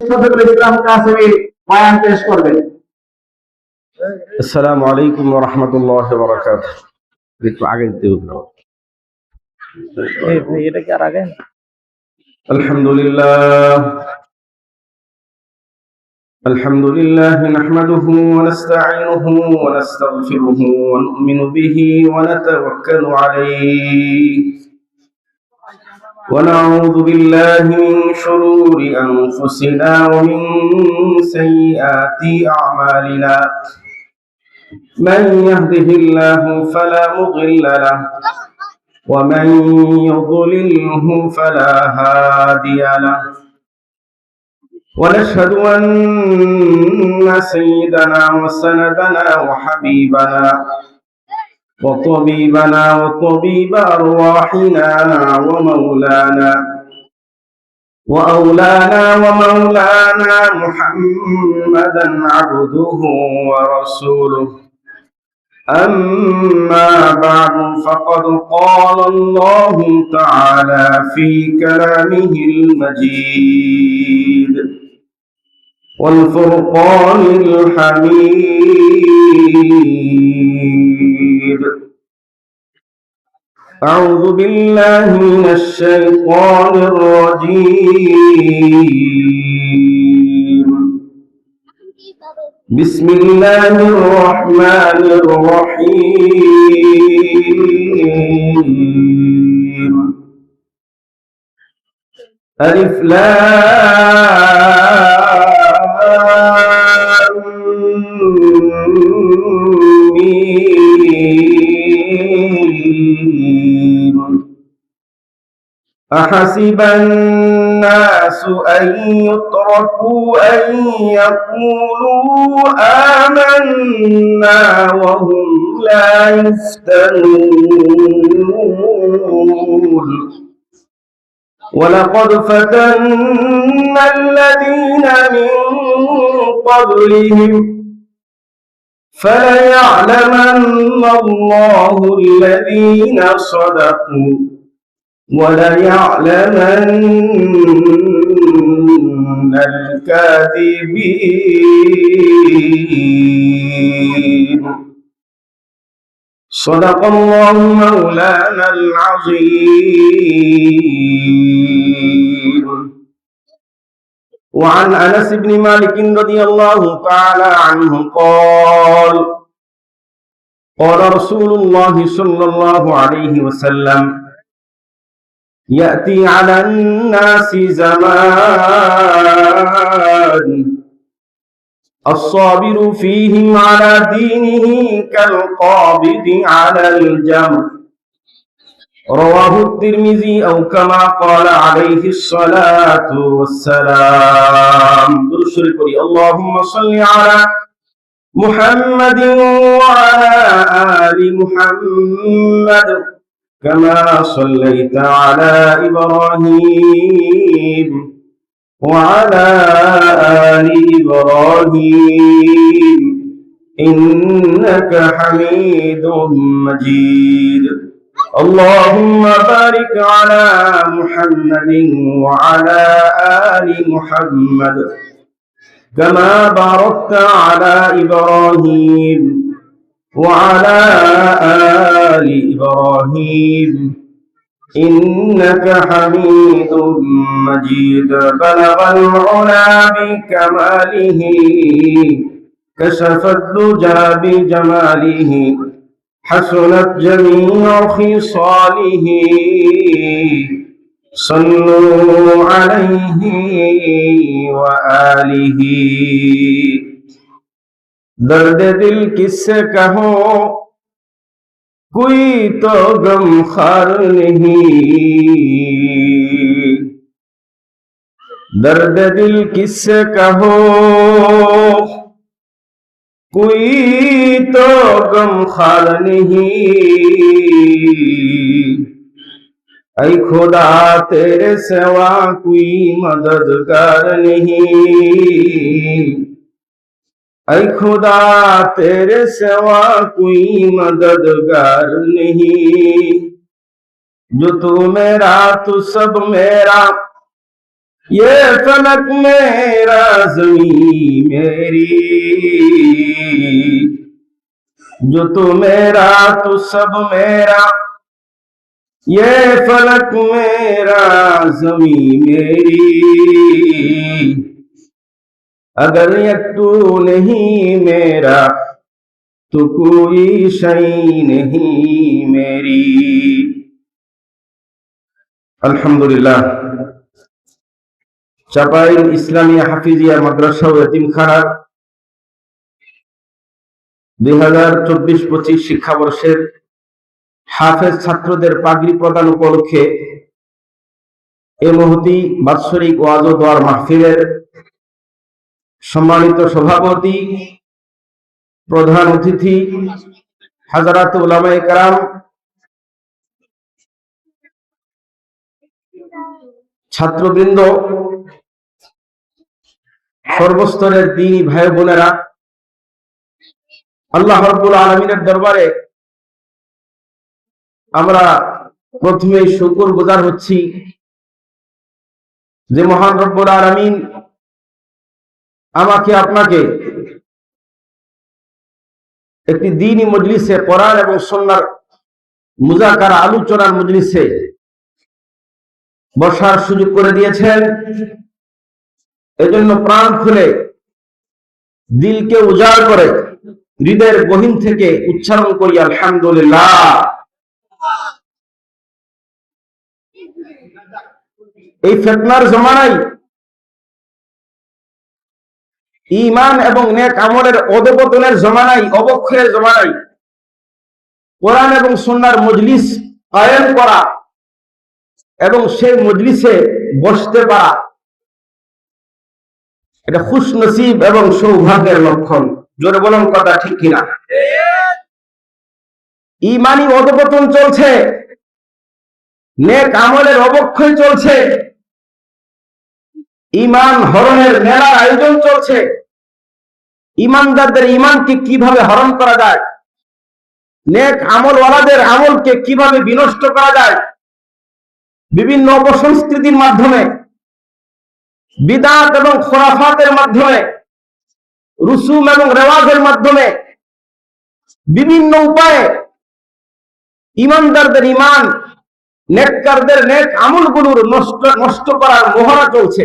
শফিকুল ইসলাম কাসেমি বয়ান পেশ করবেন। আসসালামু আলাইকুম ওয়া রাহমাতুল্লাহি ওয়া বারাকাতুহু। একটু আগে দিতে হলো। এটা কি আর আগে? আলহামদুলিল্লাহ নাহমাদুহু ওয়া নাস্তাঈনুহু ওয়া নাস্তাগফিরুহু ওয়া নু'মিনু বিহি ওয়া নাতাওয়াক্কালু আলাইহি ওয়া না'উযু বিল্লাহি মিন শুরুরি আনফুসিনা ওয়া মিন সাইয়্যাতি আ'মালিনা। من يهده الله فلا مضل له ومن يضلله فلا هادي له ونشهد أن سيدنا وسندنا وحبيبنا وطبيبنا وطبيب أرواحنا ومولانا وأولانا ومولانا محمدا عبده ورسوله. أما بعد فقد قال الله تعالى في كلامه المجيد والفرقان الحميد. أعوذ بالله من الشيطان الرجيم. بسم الله الرحمن الرحيم. ألف لام ميم. أحسب الناس أن يتركوا أن يقولوا آمنا وهم لا يفتنون. ولقد فتنا الذين من قبلهم فليعلمن الله الذين صدقوا وليعلمن الكاذبين. صدق الله مولانا العظيم. وعن أنس بن مالك رضي الله تعالى عنه قال قال رسول الله صلى الله عليه وسلم يأتي على الناس زمان الصابر فيهم على دينه كالقابض على الجمر. رواه الترمذي أو كما قال عليه الصلاة والسلام. اللهم صل على محمد وعلى آل محمد كما صليت على إبراهيم وعلى آل إبراهيم إنك حميد مجيد. اللهم بارك على محمد وعلى آل محمد كما باركت على إبراهيم وعلى آل إبراهيم إنك حميد مجيد. بلغ العلا بكماله كشف الدجى بجماله حسنت جميع خصاله صلوا عليه وآله. दर्द दिल किससे कहो कोई तो गमखार नहीं. दर्द दिल किससे कहो कोई तो गमखार नहीं. ऐ खुदा तेरे सिवा कोई मददगार नहीं. ऐ खुदा तेरे सिवा कोई मददगार नहीं. जो तू मेरा तू सब मेरा ये फलक मेरा ज़मीं मेरी, जो तू मेरा तो सब मेरा। ये फलक मेरा ज़मीं मेरी, अगर ये तू नहीं मेरा तो कोई शई नहीं मेरी। अल्हम्दुलिल्लाह। চাপাইল ইসলামিয়া হাফিজিয়া মাদ্রাসা ও এতিমখানার 2024-25 শিক্ষাবর্ষের হাফেজ ছাত্রদের পাগড়ি প্রদান উপলক্ষে এই মহতি বাৎসরিক ওয়াজ ও দোয়ার মাহফিলের সম্মানিত সভাপতি, প্রধান অতিথি, হাজারাত উলামায়ে কেরাম, ছাত্রবৃন্দ, সর্বস্তরের দ্বীনী ভাই বোনেরা, আল্লাহ রাব্বুল আলামিনের দরবারে আমরা প্রথমেই শুকরগুজার হচ্ছি যে মহান রব্বুল আলামিন আমাকে আপনাকে একটি দ্বীনী মজলিসে, কোরআন এবং সুন্নাহর মুযাকারা আলোচনার মজলিসে বসার সুযোগ করে দিয়েছেন। এজন্য প্রাণ খুলে, দিলকে উজাড় করে, হৃদয়ের গহীন থেকে উচ্চারণ করি আলহামদুলিল্লাহ। এই ফিতনার জমানায় ঈমান এবং নেক আমলের অধঃপতনের জমানায়, অবক্ষয়ের জমানায় কোরআন এবং সুন্নাহর মজলিস কায়েম করা এবং সেই মজলিসে বসতে পারা, এটা খুশনসিব এবং সৌভাগ্যের লক্ষণ। জোরে বলুন কথা ঠিক কিনা? ঈমানি অধঃপতন চলছে, নেক আমলের অবক্ষয় চলছে, ঈমান হরণের মেলার আয়োজন চলছে। ঈমানদারদের ঈমানকে কিভাবে হরণ করা যায়, নেক আমলওয়ালাদের আমলকে কিভাবে বিনষ্ট করা যায়, বিভিন্ন অপসংস্কৃতির মাধ্যমে, বিদআত এবং খুরাফাতের মাধ্যমে, রুসুম এবং রেওয়াজের মাধ্যমে, বিভিন্ন উপায়ে ঈমানদারদের ঈমান, নেককারদের নেক আমলগুলোর নষ্ট করার মহড়া চলছে।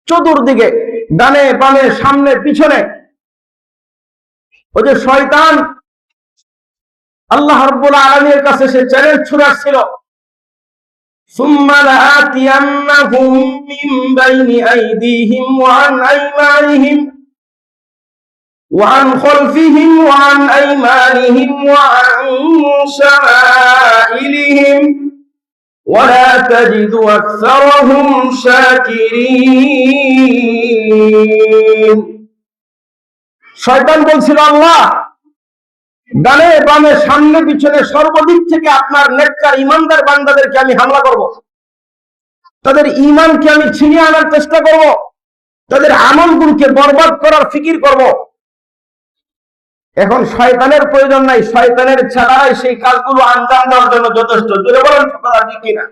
চতুর্দিকে, ডানে বামে, সামনে পিছনে। ওই যে শয়তান আল্লাহ রাব্বুল আলামিনের কাছে সে চ্যালেঞ্জ ছুড়াচ্ছিল, ثم لآتينهم من بين أيديهم وعن أيمانهم وعن خلفهم وعن أيمانهم وعن شمائلهم ولا تجد أكثرهم شاكرين। শয়তান বলছিল, আল্লাহ ডানে বামে সামনে পিছনে সর্বদিক থেকে আপনার নেককার ঈমানদার বান্দাদেরকে আমি হামলা করব, তাদের ঈমানকে আমি ছিনিয়ে আনার চেষ্টা করব, তাদের আমলগুলোকে বরবাদ করার ফিকির করব। এখন শয়তানের প্রয়োজন নাই, শয়তানের ছাড়াই সেই কাজগুলো আঞ্জাম দেওয়ার জন্য যথেষ্ট। জোরে বলেন কথা ঠিক কিনা?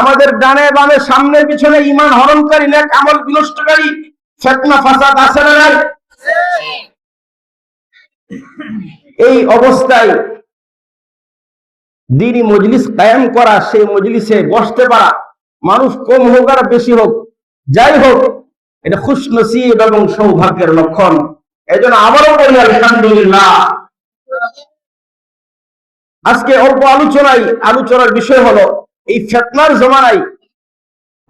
আমাদের ডানে বামে সামনে পিছনে ঈমান হরণকারী, নেক আমল বিনষ্টকারী ফিতনা ফাসাদ আছে না নাই? এই অবস্থায় দ্বীনী মজলিস কায়েম করা, সেই মজলিসে বসতে পারা, মানুষ কম হোক আর বেশি হোক, যাই হোক, এটা খুশনসিব এবং সৌভাগ্যের লক্ষণ। এজন্য আবারও বলি আলহামদুলিল্লাহ। আজকে অল্প আলোচনার বিষয় হলো এই ফিতনার জমানায়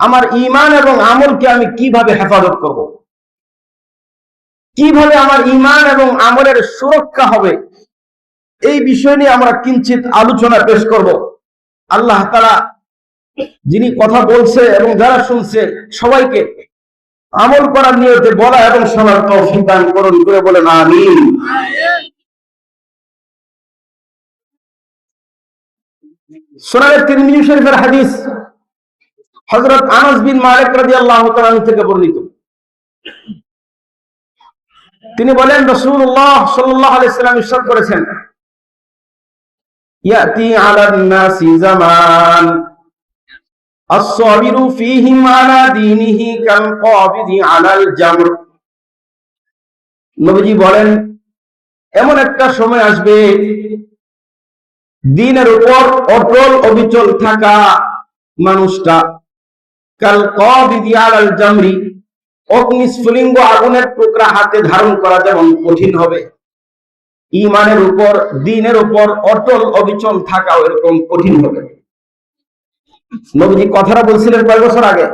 আমার ঈমান এবং আমলকে আমি কিভাবে হেফাজত করব, কিভাবে আমার ঈমান এবং আমলের সুরক্ষা হবে, এই বিষয় নিয়ে আমরা কিঞ্চিত আলোচনা পেশ করব। আল্লাহ তাআলা যিনি কথা বলছে এবং যারা শুনছে সবাইকে আমল করার নিয়তে বলা এবং শোনার তৌফিক দান করুন, করে বলেন আমিন। সুনানে তিরমিজি শরীফের হাদিস, হযরত আনাস বিন মালিক রাদিয়াল্লাহু তাআলা থেকে বর্ণিত। তিনি বলেন, রাসূলুল্লাহ সাল্লাল্লাহু আলাইহি ওয়াসাল্লাম ইরশাদ করেছেন, ইয়াতি আলান নাসি জামান আস-সাবিরু ফীহিম আলা দীনিহি কাল কাবিদি আলাল জামর। নবীজি বলেন, এমন একটা সময় আসবে দ্বীনের উপর অটল অবিচল থাকা মানুষটা কাল কাবিদি আলাল জামরি, অগ্নিস্ফুলিঙ্গ আগুনের টুকরা হাতে ধারণ করা যেমন কঠিন হবে, ঈমানের উপর দ্বীনের উপর অটল অবিচল থাকা এরকম কঠিন হবে। নবীজি কথাটা বলছিলেন কয় বছর আগে?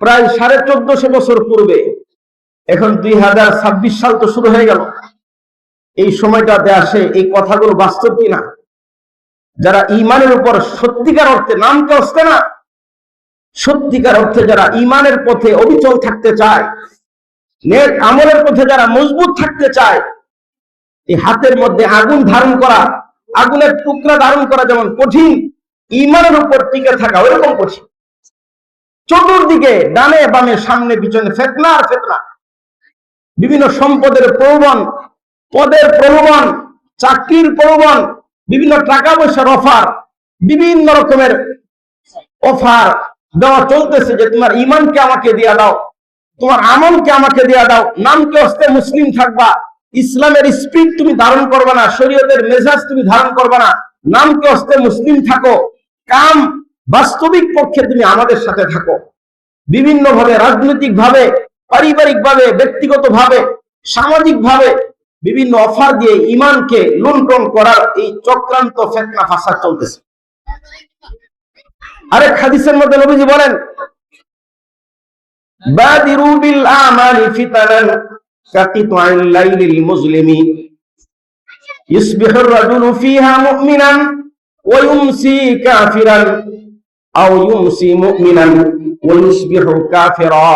প্রায় 1450 বছর পূর্বে। এখন 2026 সাল তো শুরু হয়ে গেল। এই সময়টাতে আসে এই কথাগুলো বাস্তব কিনা? যারা ঈমানের উপর সত্যিকার অর্থে, নামকে আসতে না, সত্যিকার অর্থে যারা ঈমানের পথে অবিচল থাকতে চায়, নেক আমলের পথে যারা মজবুত থাকতে চায়, এই হাতের মধ্যে আগুন ধারণ করা, আগুনের টুকরা ধারণ করা যেমন কঠিন, ঈমানের উপর টিকে থাকা ওরকম কঠিন। চতুর্দিকে ডানে বামে সামনে পিছনে ফিতনা আর ফিতনা, বিভিন্ন সম্পদের প্রলোভন, পদের প্রলোভন, চাকরির প্রলোভন, বিভিন্ন টাকা পয়সার অফার, বিভিন্ন রকমের অফার দেওয়া চলতেছে যে তোমার ঈমানকে আমাকে দিয়ে দাও, তোমার আমলকে আমাকে দিয়ে দাও, নামকে হস্তে মুসলিম থাকবা, ইসলামের স্পিরিট তুমি ধারণ করবে না, শরীয়তের মেজাজ তুমি ধারণ করবে না, নামকে হস্তে মুসলিম থাকো, কাম বাস্তবিক পক্ষে তুমি আমাদের সাথে থাকো। বিভিন্ন ভাবে, রাজনৈতিক ভাবে, পারিবারিক ভাবে, ব্যক্তিগত ভাবে, সামাজিক ভাবে বিভিন্ন অফার দিয়ে ঈমানকে লুণ্ঠন করার এই চক্রান্ত ফিতনা ফাসাদ চলতেছে। আরেক হাদিসের মধ্যে নবীজি বলেন, বাদিরু বিল আমালি ফিতানান কাকিতাইল লাইলিল মুজলিমি ইসবিহুর রাজুলু ফিহা মুমিনান ওয়া ইউমসি কাফিরান আও ইউমসি মুমিনান ওয়া ইসবিহু কাফিরা।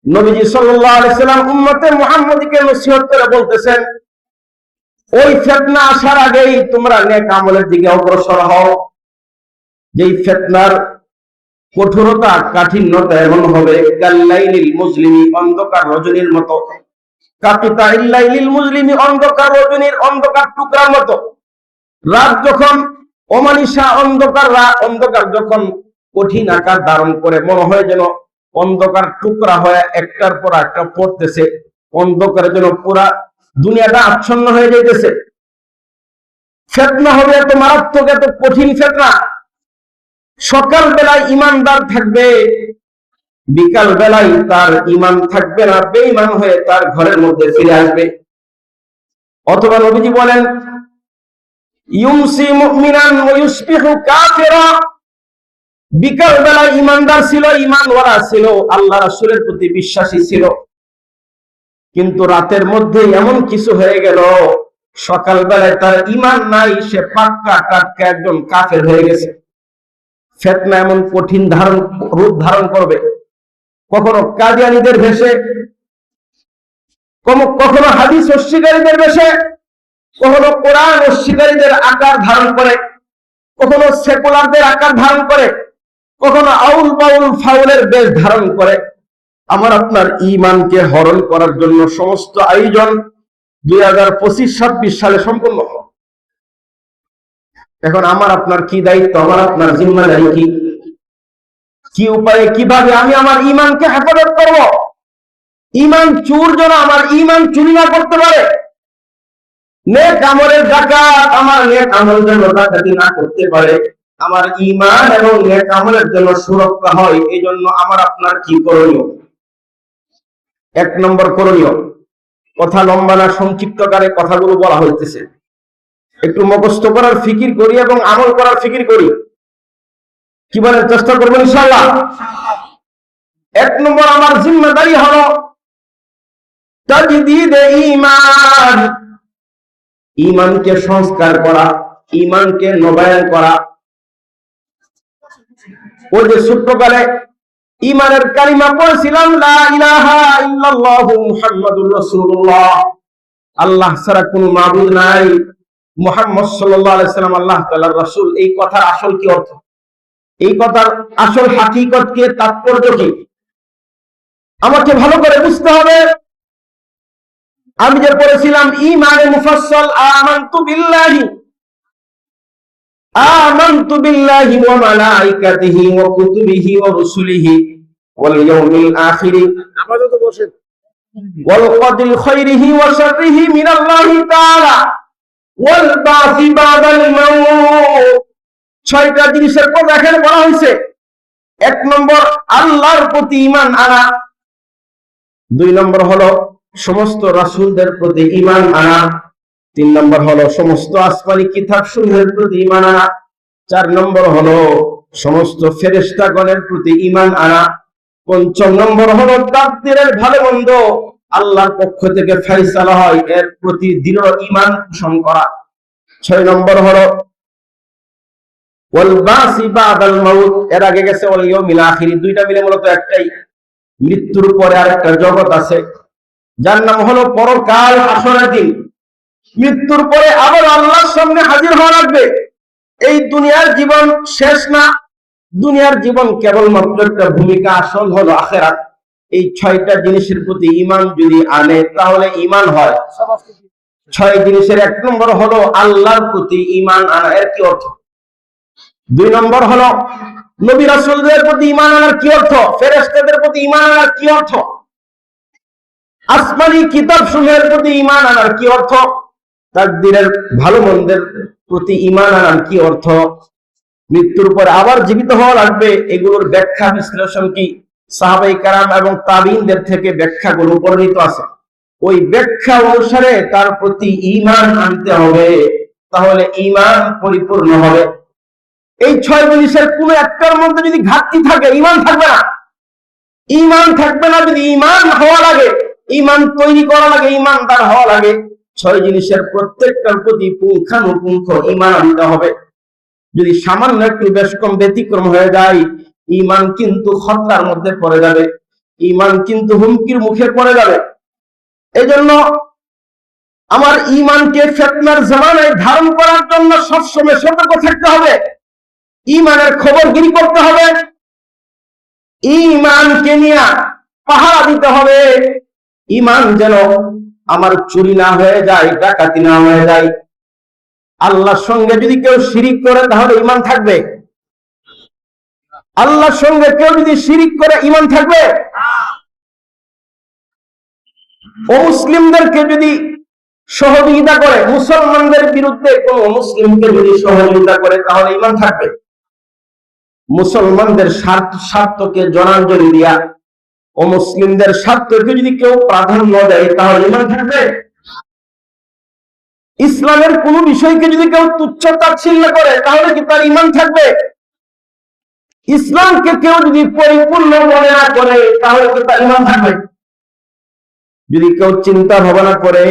নবীজি সাল্লাল্লাহু আলাইহি সাল্লাম উম্মতে মুহাম্মাদীকে নসিহত করে বলতেছেন, ওই ফিতনা আসার আগেই তোমরা নেক আমলের দিকে অগ্রসর হও। যেই ফিতনার কঠোরতা, কাঠিন্যতা এমন হবে কাল্লাইলিল মুজলিমি, অন্ধকার রজনীর মতো, কাকিতাইল লাইলিল মুজলিমি, অন্ধকার রজনীর অন্ধকার টুকরার মতো। রাত যখন অমানিসা অন্ধকার যখন কঠিন আকার ধারণ করে, মনে হয় যেন অন্ধকার টুকরা হয়ে একটার পর একটা পড়তেছে, অন্ধকারের যেন পুরা দুনিয়াটা আচ্ছন্ন হয়ে যাইতেছে। ফিতনা হবে এত মারাত্মক, এত কঠিন ফিতনা। সকাল বেলায় ইমানদার থাকবে, বিকাল বেলায় তার ঈমান থাকবে না, বেঈমান হয়ে তার ঘরের মধ্যে ফিরে আসবে। অথবা নবীজি বলেন, ইউমসি মুমিনান ওয়া ইউসবিহু কাফিরা, বিকাল বেলায় ঈমানদার ছিল, ঈমানওয়ালা ছিল, আল্লাহ রাসূলের প্রতি বিশ্বাসী ছিল, কিন্তু রাতের মধ্যে এমন কিছু হয়ে গেল, সকাল বেলায় তার ঈমান নাই, সে পাক্কা টাটকা একজন কাফের হয়ে গেছে। ফিতনা এমন কঠিন রূপ ধারণ করবে, কখনো কাদিয়ানীদের ভেষে, কখনো হাদিস অস্বীকারীদের ভেষে, কখনো কোরআন অস্বীকারীদের আকার ধারণ করে, কখনো সেকুলারদের আকার ধারণ করে, কখনো আউল বাউল ফাউলের বেশ ধারণ করে। আমার আপনার ঈমানকে হরণ করার জন্য সমস্ত আয়োজন 2025-26 সালে সম্পন্ন হবে। এখন আমার আপনার কি দায়িত্ব, আমার আপনার জিম্মাদারি কি উপায়ে, কিভাবে আমি আমার ঈমানকে হেফাজত করব? ঈমান চোর যেন আমার ঈমান চুরি না করতে পারে। নেক আমলের ডাকাত আমার নেক আমল যেন ডাকাতি না করতে পারে। আমার ঈমান এবং নেক আমলের জন্য সুরক্ষা হয়, এই জন্য আমার আপনার কি করণীয়? 1 নম্বর করণীয়, কথা লম্বা না, সংক্ষিপ্তকারে কথাগুলো বলা হইতেছে, একটু মুখস্থ করার ফিকির করি এবং আমল করার ফিকির করি। কি বলেন? চেষ্টা করবেন ইনশাআল্লাহ। 1 নম্বর আমার জিম্মাদারি হলো তাজদীদ ঈমান, ঈমানকে সংস্কার করা, ঈমানকে নবায়ন করা। ওই যে ছোট্টকালে ঈমানের কালিমা পড়েছিলাম, লা ইলাহা ইল্লাল্লাহু মুহাম্মাদুর রাসূলুল্লাহ, আল্লাহ ছাড়া কোনো মাবুদ নাই, মুহাম্মদ সাল্লাল্লাহু আলাইহি সাল্লাম আল্লাহ তাআলার রাসূল। এই কথার আসল কি অর্থ? এই কথার আসল হাকিকত কি, তাৎপর্য কি, আমাকে ভালো করে বুঝতে হবে। আমি যে পড়েছিলাম ঈমানে মুফাসসাল, আমানতু বিল্লাহি, আমানতু বিল্লাহি ওয়া মালাইকাতিহি ওয়া কুতুবিহি ওয়া রুসুলিহি ওয়াল ইয়াউমিল আখির আপাতত বসেন। ওয়াল কদরি খাইরিহি ওয়া শাররিহি মিনাল্লাহি তাআলা ওয়াল বাসি বাদাল মাউত। ছয়টা জিনিসের কথা এখানে বলা হয়েছে। এক নম্বর আল্লাহর প্রতি ঈমান আনা, দুই নম্বর হলো সমস্ত রাসূলদের প্রতি ঈমান আনা, তিন নম্বর হলো সমস্ত আসমানি কিতাব সমূহের প্রতি ঈমান আনা, চার নম্বর হলো সমস্ত ফেরেশতাগণের প্রতি ঈমান আনা, পঞ্চম নম্বর হলো তাকদীরের ভালো মন্দ আল্লাহর পক্ষ থেকে ফয়সালা হয় এর প্রতি দৃঢ় ঈমান পোষণ করা, ছয় নম্বর হলো ওয়াল বাসি বাদাল মাউত, এর আগে গেছে ওয়াল ইয়াউমিল আখির, দুইটা মিলে মূলত একটাই। মৃত্যুর পরে আরেকটা জগৎ আছে যার নাম হলো পরকাল, হাসরের দিন। মৃত্যুর পরে আবার আল্লাহর সামনে হাজির হওয়া লাগবে। এই দুনিয়ার জীবন শেষ না, দুনিয়ার জীবন কেবলমাত্র একটা ভূমিকা, আসল হলো আখিরাত। এই ছয়টা জিনিসের প্রতি ঈমান যদি আনে তাহলে ঈমান হয়। ছয় জিনিসের এক নম্বর হলো আল্লাহর প্রতি ঈমান আনা, এর কি অর্থ? দুই নম্বর হলো নবী রাসূলদের প্রতি ঈমান আনার কি অর্থ? ফেরেশতাদের প্রতি ঈমান আনার কি অর্থ? আসমানি কিতাব সমূহের প্রতি ঈমান আনার কি অর্থ? তাকদীরের ভালো মন্দের প্রতি ঈমান আনার কি অর্থ? মৃত্যুর পর আবার জীবিত হওয়া লাগবে, এগুলোর ব্যাখ্যা বিশ্লেষণ কি? সাহাবায়ে কেরাম এবং তাবিঈনদের থেকে ব্যাখ্যাগুলো বর্ণিত আছে। ওই ব্যাখ্যা অনুসারে তার প্রতি ঈমান আনতে হবে, তাহলে ঈমান পরিপূর্ণ হবে। এই ছয় জিনিসের কোন একটার মধ্যে যদি ঘাটতি থাকে ঈমান থাকবে না। ঈমান থাকবে না যদি ঈমান হওয়া লাগে, ঈমান তৈরি করা লাগে, ঈমানদার হওয়া লাগে। ছয় জিনিসের প্রত্যেকটার প্রতি পুঙ্খানুপুঙ্খ ঈমান আনতে হবে। যদি সামান্য একটু বেশ কম ব্যতিক্রম হয়ে যায়, ঈমান কিন্তু খতরার মধ্যে পড়ে যাবে, ঈমান কিন্তু হুমকির মুখে পড়ে যাবে। এজন্য আমার ঈমানকে ফিতনার জামানায় ধারণ করার জন্য সবসময় সতর্ক থাকতে হবে, ঈমানের খবরগিরি করতে হবে, ঈমানকে নিয়ে পাহারা দিতে হবে। ঈমান যেন আমার চুরি না হয়ে যায়, ডাকাতি না হয়ে যায়। আল্লাহর সঙ্গে যদি কেউ শিরিক করে তাহলে ঈমান থাকবে? আল্লাহর সঙ্গে কেউ যদি শিরিক করে ঈমান থাকবে? অমুসলিমদেরকে যদি সহযোগিতা করে, মুসলমানদের বিরুদ্ধে কোন মুসলিমকে যদি সহযোগিতা করে তাহলে ঈমান থাকবে? মুসলমানদের স্বার্থকে জনাঞ্জলি দিয়া অমুসলিমদের স্বার্থকে যদি কেউ প্রাধান্য দেয় তাহলে ঈমান থাকবে? ইসলামের কোন বিষয়কে যদি কেউ তুচ্ছ তাচ্ছিল্য করে তাহলে কি তার ঈমান থাকবে? ইসলামকে কেউ যদি পরিপূর্ণ মনে না করে তাহলে কি তার ঈমান থাকবে? যদি কেউ চিন্তা ভাবনা করে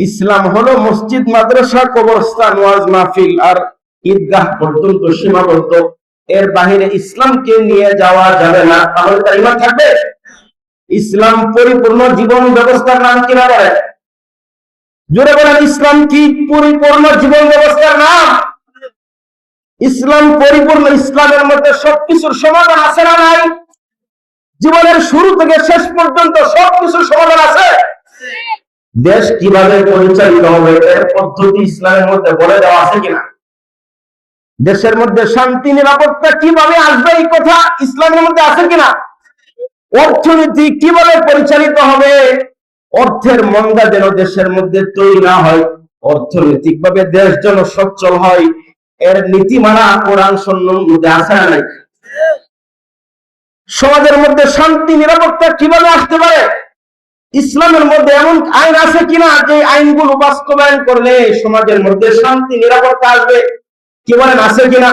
ইসলাম হলো মসজিদ, মাদ্রাসা, কবরস্থান, ওয়াজ মাহফিল আর ঈদগাহ পর্যন্ত সীমাবদ্ধ, এর বাহিরে ইসলামকে নিয়ে যাওয়া যাবে না, তাহলে তার ঈমান থাকবে? ইসলাম পরিপূর্ণ জীবন ব্যবস্থার নাম কিনা বলে? জোরে বলেন, ইসলাম কি পরিপূর্ণ জীবন ব্যবস্থার নাম? ইসলাম পরিপূর্ণ। ইসলামের মধ্যে সবকিছুর সমাধান আছে না নাই? জীবনের শুরু থেকে শেষ পর্যন্ত সবকিছুর সমাধান আছে। দেশ কিভাবে পরিচালিত হবে এর পদ্ধতি ইসলামের মধ্যে বলে দেওয়া আছে কিনা? দেশের মধ্যে শান্তি নিরাপত্তা কিভাবে আসবে এই কথা ইসলামের মধ্যে আছে কিনা? অর্থনীতি কিভাবে পরিচালিত হবে, অর্থের মন্দা যেন দেশের মধ্যে তৈরি না হয়, অর্থনৈতিক ভাবে দেশ যেন সচ্ছল হয়, এর নীতিমালা কোরআন সুন্নাহর মধ্যে আছে না নাই? সমাজের মধ্যে শান্তি নিরাপত্তা কিভাবে আসতে পারে, ইসলামের মধ্যে এমন আইন আছে কিনা যে আইনগুলো বাস্তবায়ন করলে সমাজের মধ্যে শান্তি নিরাপত্তা আসবে? কি বলেন, আছে কিনা?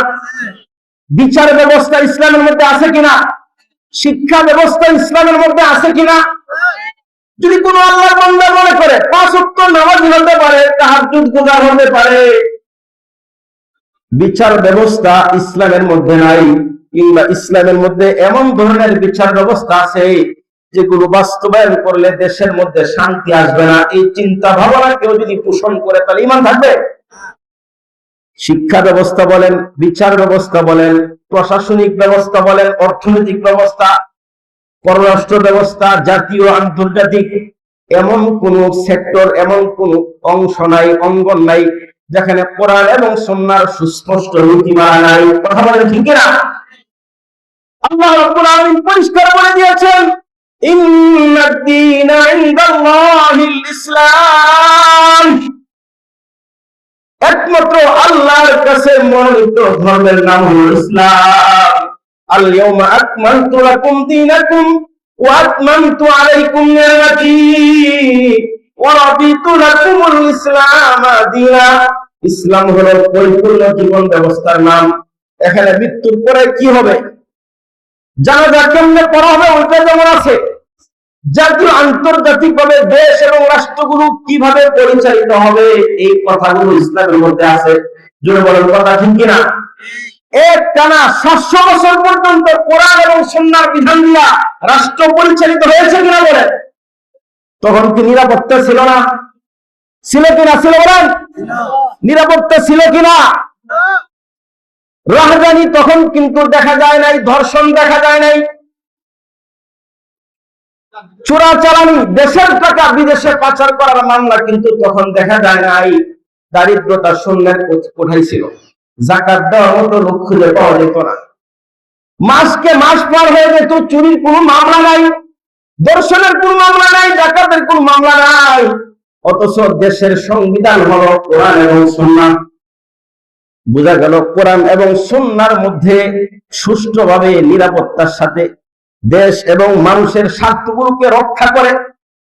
বিচার ব্যবস্থা ইসলামের মধ্যে আছে কিনা? শিক্ষা ব্যবস্থা ইসলামের মধ্যে আছে কিনা? যদি কোনো আল্লাহর বান্দা মনে করে 5 ওয়াক্ত নামাজ হতে পারে, তাহাজ্জুদ গুজার হতে পারে, বিচার ব্যবস্থা ইসলামের মধ্যে নাই, কিংবা ইসলামের মধ্যে এমন ধরনের বিচার ব্যবস্থা আছে যেগুলো বাস্তবায়ন করলে দেশের মধ্যে শান্তি আসবে না, এই চিন্তা ভাবনা কেউ যদি পোষণ করে তাহলে ঈমান থাকবে? শিক্ষা ব্যবস্থা বলেন, বিচার ব্যবস্থা বলেন, প্রশাসনিক ব্যবস্থা বলেন, অর্থনৈতিক ব্যবস্থা, পররাষ্ট্র ব্যবস্থা, জাতীয় আন্তর্জাতিক, এমন কোন সেক্টর, এমন কোন অংশ নাই, অঙ্গন নাই যেখানে কোরআন এবং সুন্নাহর সুস্পষ্ট নীতিমালা নাই। কথা বলেন ঠিক কিনা? আল্লাহ রাব্বুল আলামিন পরিষ্কার করে দিয়েছেন, ইন্নাদ দীনা ইনদাল্লাহিল ইসলাম, একমাত্র আল্লাহর কাছে মনোনীত ধর্মের নাম হলো ইসলাম। আল ইয়াউমা আকমালতু লাকুম দীনাকুম ওয়া আতমামতু আলাইকুম নি'মাতি ওয়া রাদিতু লাকুমুল ইসলাম দীনা। ইসলাম হলো পরিপূর্ণ জীবন ব্যবস্থার নাম। এখানে মৃত্যুর পরে কি হবে, জানাজা কেমনে পড়া হবে ওইটা যেমন আছে, জাতীয় আন্তর্জাতিক ভাবে দেশ এবং রাষ্ট্রগুলো কিভাবে পরিচালিত হবে এই কথাগুলো ইসলামের মধ্যে আছে। জোরে বলেন কথা ঠিক কিনা? এক টানা 700 বছর পর্যন্ত কোরআন এবং সুন্নাহর বিধান দিয়া রাষ্ট্র পরিচালিত হয়েছে কিনা বলেন? তখন কি নিরাপত্তা ছিল না? ছিল কিনা? ছিল বলেন, নিরাপত্তা ছিল কিনা? রাজধানী তখন কিন্তু দেখা যায় নাই, ধর্ষণ দেখা যায় নাই, চোরাচালানি, দেশের টাকা বিদেশে পাচার করার মামলা কিন্তু তখন দেখা যায় নাই। দারিদ্রতা শূন্যের কোঠায় ছিল, যাকাত দেওয়ার মতো লোক খুঁজে পাওয়া যেত না, মাসকে মাস পার হয়ে যেত, চুরির কোনো মামলা নাই, ধর্ষণের কোনো মামলা নাই, ডাকাতের কোনো মামলা নাই। অথচ দেশের সংবিধান হলো কোরআন এবং সুন্নাহ। বোঝা গেল কোরআন এবং সুন্নাহর মধ্যে সুষ্ঠুভাবে নিরাপত্তার সাথে দেশ এবং মানুষের স্বার্থগুলোকে রক্ষা করে,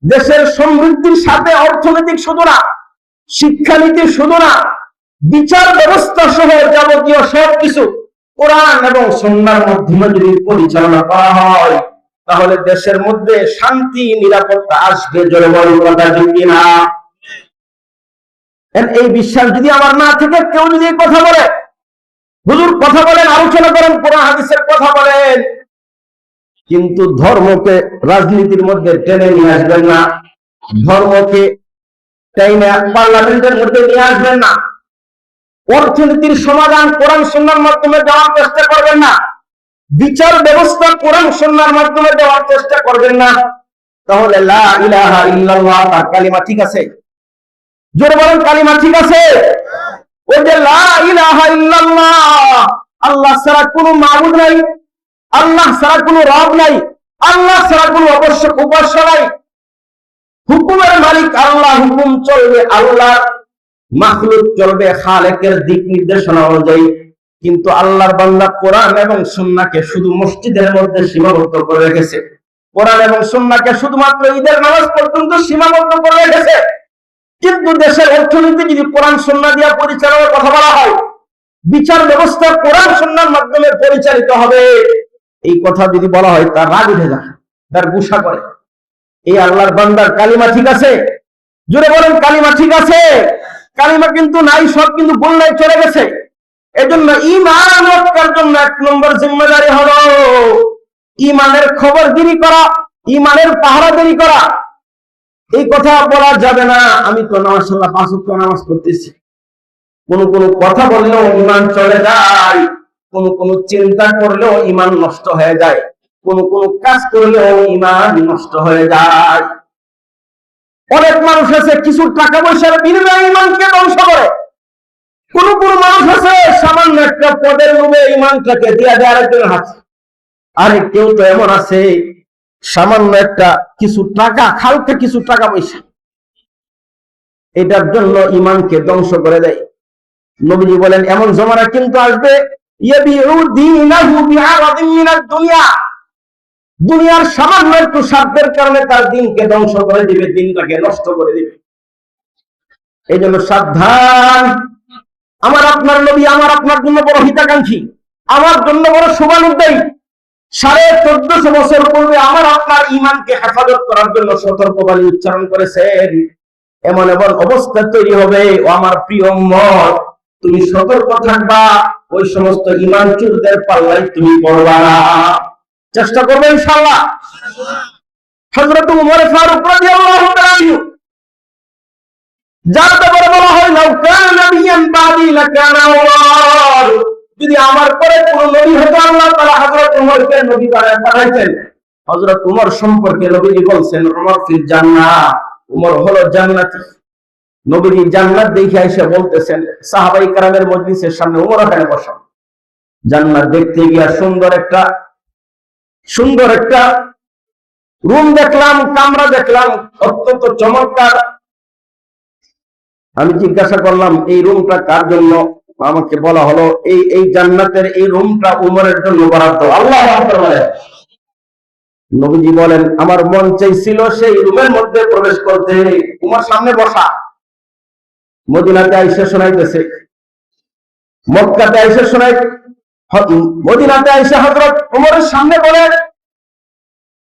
দেশের সমৃদ্ধির সাথে অর্থনৈতিক শুধু না, শিক্ষানীতি শুধু না, বিচার ব্যবস্থা সহ যাবতীয় সবকিছু কোরআন এবং সুন্নাহর মাধ্যমে যদি পরিচালনা করা হয় তাহলে দেশের মধ্যে শান্তি নিরাপত্তা আসবে। জোরে বলেন কথা ঠিক কিনা? এই বিশ্বাস যদি আমার না থেকে কেউ যদি কথা বলে, হুজুর কথা বলেন, আলোচনা করেন, কোরআন হাদিসের কথা বলেন, কিন্তু ধর্মকে রাজনীতির মধ্যে টেনে নিয়ে আসবেন না, ধর্মকে টেনে পার্লামেন্টের মধ্যে নিয়ে আসবেন না, অর্থনীতির সমাধান কোরআন সুন্নাহর মাধ্যমে দেওয়ার চেষ্টা করবেন না, বিচার ব্যবস্থা কোরআন সুন্নাহর মাধ্যমে দেওয়ার চেষ্টা করবেন না, তাহলে লা ইলাহা ইল্লাল্লাহ তার কালিমা ঠিক আছে? জোরে বলেন কালিমা ঠিক আছে? ওই যে লা ইলাহা ইল্লাল্লাহ, আল্লাহ ছাড়া কোনো মাবুদ নাই, আল্লাহ ছাড়া কোনো রব নাই, আল্লাহ ছাড়া কোনো অবশ্যক উপাস্য নাই, হুকুমের মালিক আল্লাহ, হুকুম চলবে আল্লাহ, মাখলুক চলবে খালেকের দিক নির্দেশনা অনুযায়ী। কিন্তু আল্লাহর বান্দা কোরআন এবং সুন্নাহকে শুধু মসজিদের মধ্যে সীমাবদ্ধ করে রেখেছে, কোরআন এবং সুন্নাহকে শুধুমাত্র ঈদের নামাজ পর্যন্ত সীমাবদ্ধ করে রেখেছে। কিন্তু দেশের অর্থনীতি যদি কোরআন সুন্নাহ দিয়ে পরিচালনার কথা বলা হয়, বিচার ব্যবস্থা কোরআন সুন্নাহর মাধ্যমে পরিচালিত হবে, এই কথা যদি বলা হয় তার রাগ উঠে যায়, তার গুসা করে। এই আল্লাহর বান্দার কালিমা ঠিক আছে? জোরে বলেন কালিমা ঠিক আছে? কালিমা কিন্তু নাই, সব কিন্তু বললাই চলে গেছে। এজন্য ঈমান রক্ষার জন্য 1 নম্বর জিম্মেদারি হলো ঈমানের খবরগিরি করা, ঈমানের পাহারাদারি করা। এই কথা বলা যাবে না আমি তো মাশাআল্লাহ 5 ওয়াক্ত নামাজ পড়তেছি, কোন কোন কথা বললেও ঈমান চলে যায়, কোন কোন চিন্তা করলেও ঈমান নষ্ট হয়ে যায়, কোন কোন কাজ করলেও ঈমান নষ্ট হয়ে যায়। অনেক মানুষ আছে কিছু টাকা পয়সার বিনিময়ে ঈমানকে ধ্বংস করে, কোন কোন মানুষ আছে সামান্য একটা পদের লোভে ঈমানটাকে দিয়ে দেয় আরেকজনের হাতে। আরে কেউ তো এমন আছে সামান্য একটা কিছু টাকা, হালকা কিছু টাকা পয়সা, এটার জন্য ঈমানকে ধ্বংস করে দেয়। নবীজি বলেন এমন জমানা কিন্তু আসবে, দুনিয়ার সামান্য একটু স্বার্থের কারণে তার দিনকে ধ্বংস করে দিবে, দিনটাকে নষ্ট করে দিবে। এই জন্য সাবধান। আমার আপনার নবী আমার আপনার জন্য বড় হিতাকাঙ্ক্ষী, আমার জন্য বড় শুভানুদ্দায়ী। 1450 বছর পূর্বে আমার আপনার ঈমানকে হেফাজত করার জন্য সতর্কবাণী উচ্চারণ করেছেন। এমন এমন অবস্থা তৈরি হবে, ও আমার প্রিয় উম্মত, তুমি সতর্ক থাকবা, ওই সমস্ত ঈমান চোরদের পাল্লায় তুমি পড়বা না। চেষ্টা করবে ইনশাআল্লাহ। হযরত ওমর ফারুক রাদিয়াল্লাহু তাআলা আনহু, যার ব্যাপারে বলা হয় লাউ কানা নাবিয়ান বাদি লাকানা ওমর, যদি আমার পরে কোন নবী হতো আল্লাহ তাআলা হযরত ওমরকে নবী বানায় পাঠাইতেন। হযরত ওমর সম্পর্কে নবীজি বলছেন ওমর ফিল জান্নাহ, ওমর হলো জান্নাতি। নবীজি জান্নাত দেখে এসে বলতেছেন সাহাবাই কেরামের মজলিসের সামনে ওমর ওখানে বসা। জান্নাত দেখতে গিয়া সুন্দর একটা রুম দেখলাম, কামরা দেখলাম, অত্যন্ত চমৎকার। আমি জিজ্ঞাসা করলাম এই রুমটা কার জন্য? আমাকে বলা হলো এই জান্নাতের এই রুমটা উমরের জন্য বরাদ্দ। আল্লাহু আকবার বলেন। নবীজি বলেন আমার মন চাইছিল সেই রুমের মধ্যে প্রবেশ করতে, উমর সামনে বসা। মদিনাতে আইসা শোনাইতেছে, মক্কাতে আইসা শোনাই, মদিনাতে আইসা হযরত উমরের সামনে বলে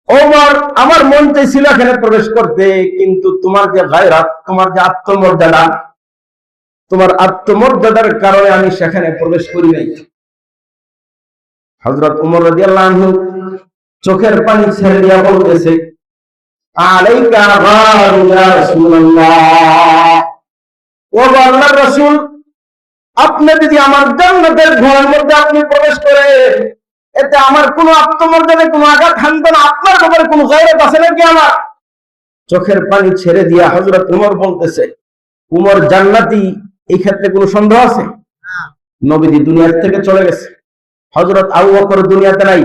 ওমর আমার মন চাইছিল এখানে প্রবেশ করতে, কিন্তু তোমার যে গায়রাত, তোমার যে আত্মমর্যাদা, তোমার আত্মমর্যাদার কারণে আমি সেখানে প্রবেশ করি নাই। হযরত উমর রাদিয়াল্লাহু আনহু চোখের পানি ছেড়ে দিয়া বলতেছে আলাইকা গার ইয়া রাসূলুল্লাহ, ও আল্লাহর রাসূল, আপনি যদি আমার জান্নাতের ঘরের মধ্যে আপনি প্রবেশ করে এতে আমার কোনো আত্মমর্যাদায় কোনো আঘাত হানবে না, আপনার ব্যাপারে কোনো গায়রত আছে নাকি? আমার চোখের পানি ছেড়ে দিয়া হযরত উমর বলতেছে উমর জান্নাতি, এই ক্ষেত্রে কোনো সন্দেহ আছে? নবীজি দুনিয়া থেকে চলে গেছে, হযরত আবু বকর দুনিয়াতে নাই,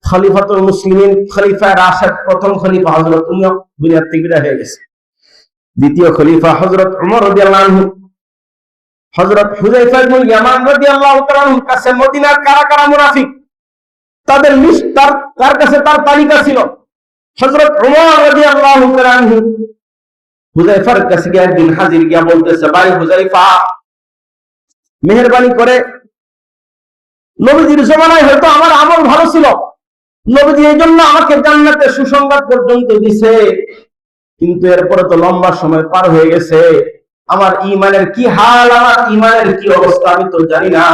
খলিফাতুল মুসলিমিন খলিফা রাশিদ প্রথম খলিফা হযরত উমর দুনিয়া থেকে বিদায় হয়ে গেছে। দ্বিতীয় খলিফা হযরত উমর রাদিয়াল্লাহু আনহু হযরত হুযায়ফা ইবনে ইয়ামান রাদিয়াল্লাহু তাআলা আনহুর কাছে মদিনার কারা কারা মুনাফিক তাদের লিস্ট তার কাছে তার তালিকা ছিল। হযরত উমর রাদিয়াল্লাহু তাআলা আনহু হুযায়ফার কাছে গিয়ে একদিন হাজির গিয়া বলতেছে ভাই হুযায়ফা, মেহেরবানি করে নবীজির জমানায় হয়তো আমার আমল ভালো ছিল, নবীজি এই জন্য আমাকে জান্নাতের সুসংবাদ পর্যন্ত দিছে, কিন্তু এরপরে তো লম্বা সময় পার হয়ে গেছে, আমার ঈমানের কি হাল, আমার ঈমানের কি অবস্থা আমি তো জানি না।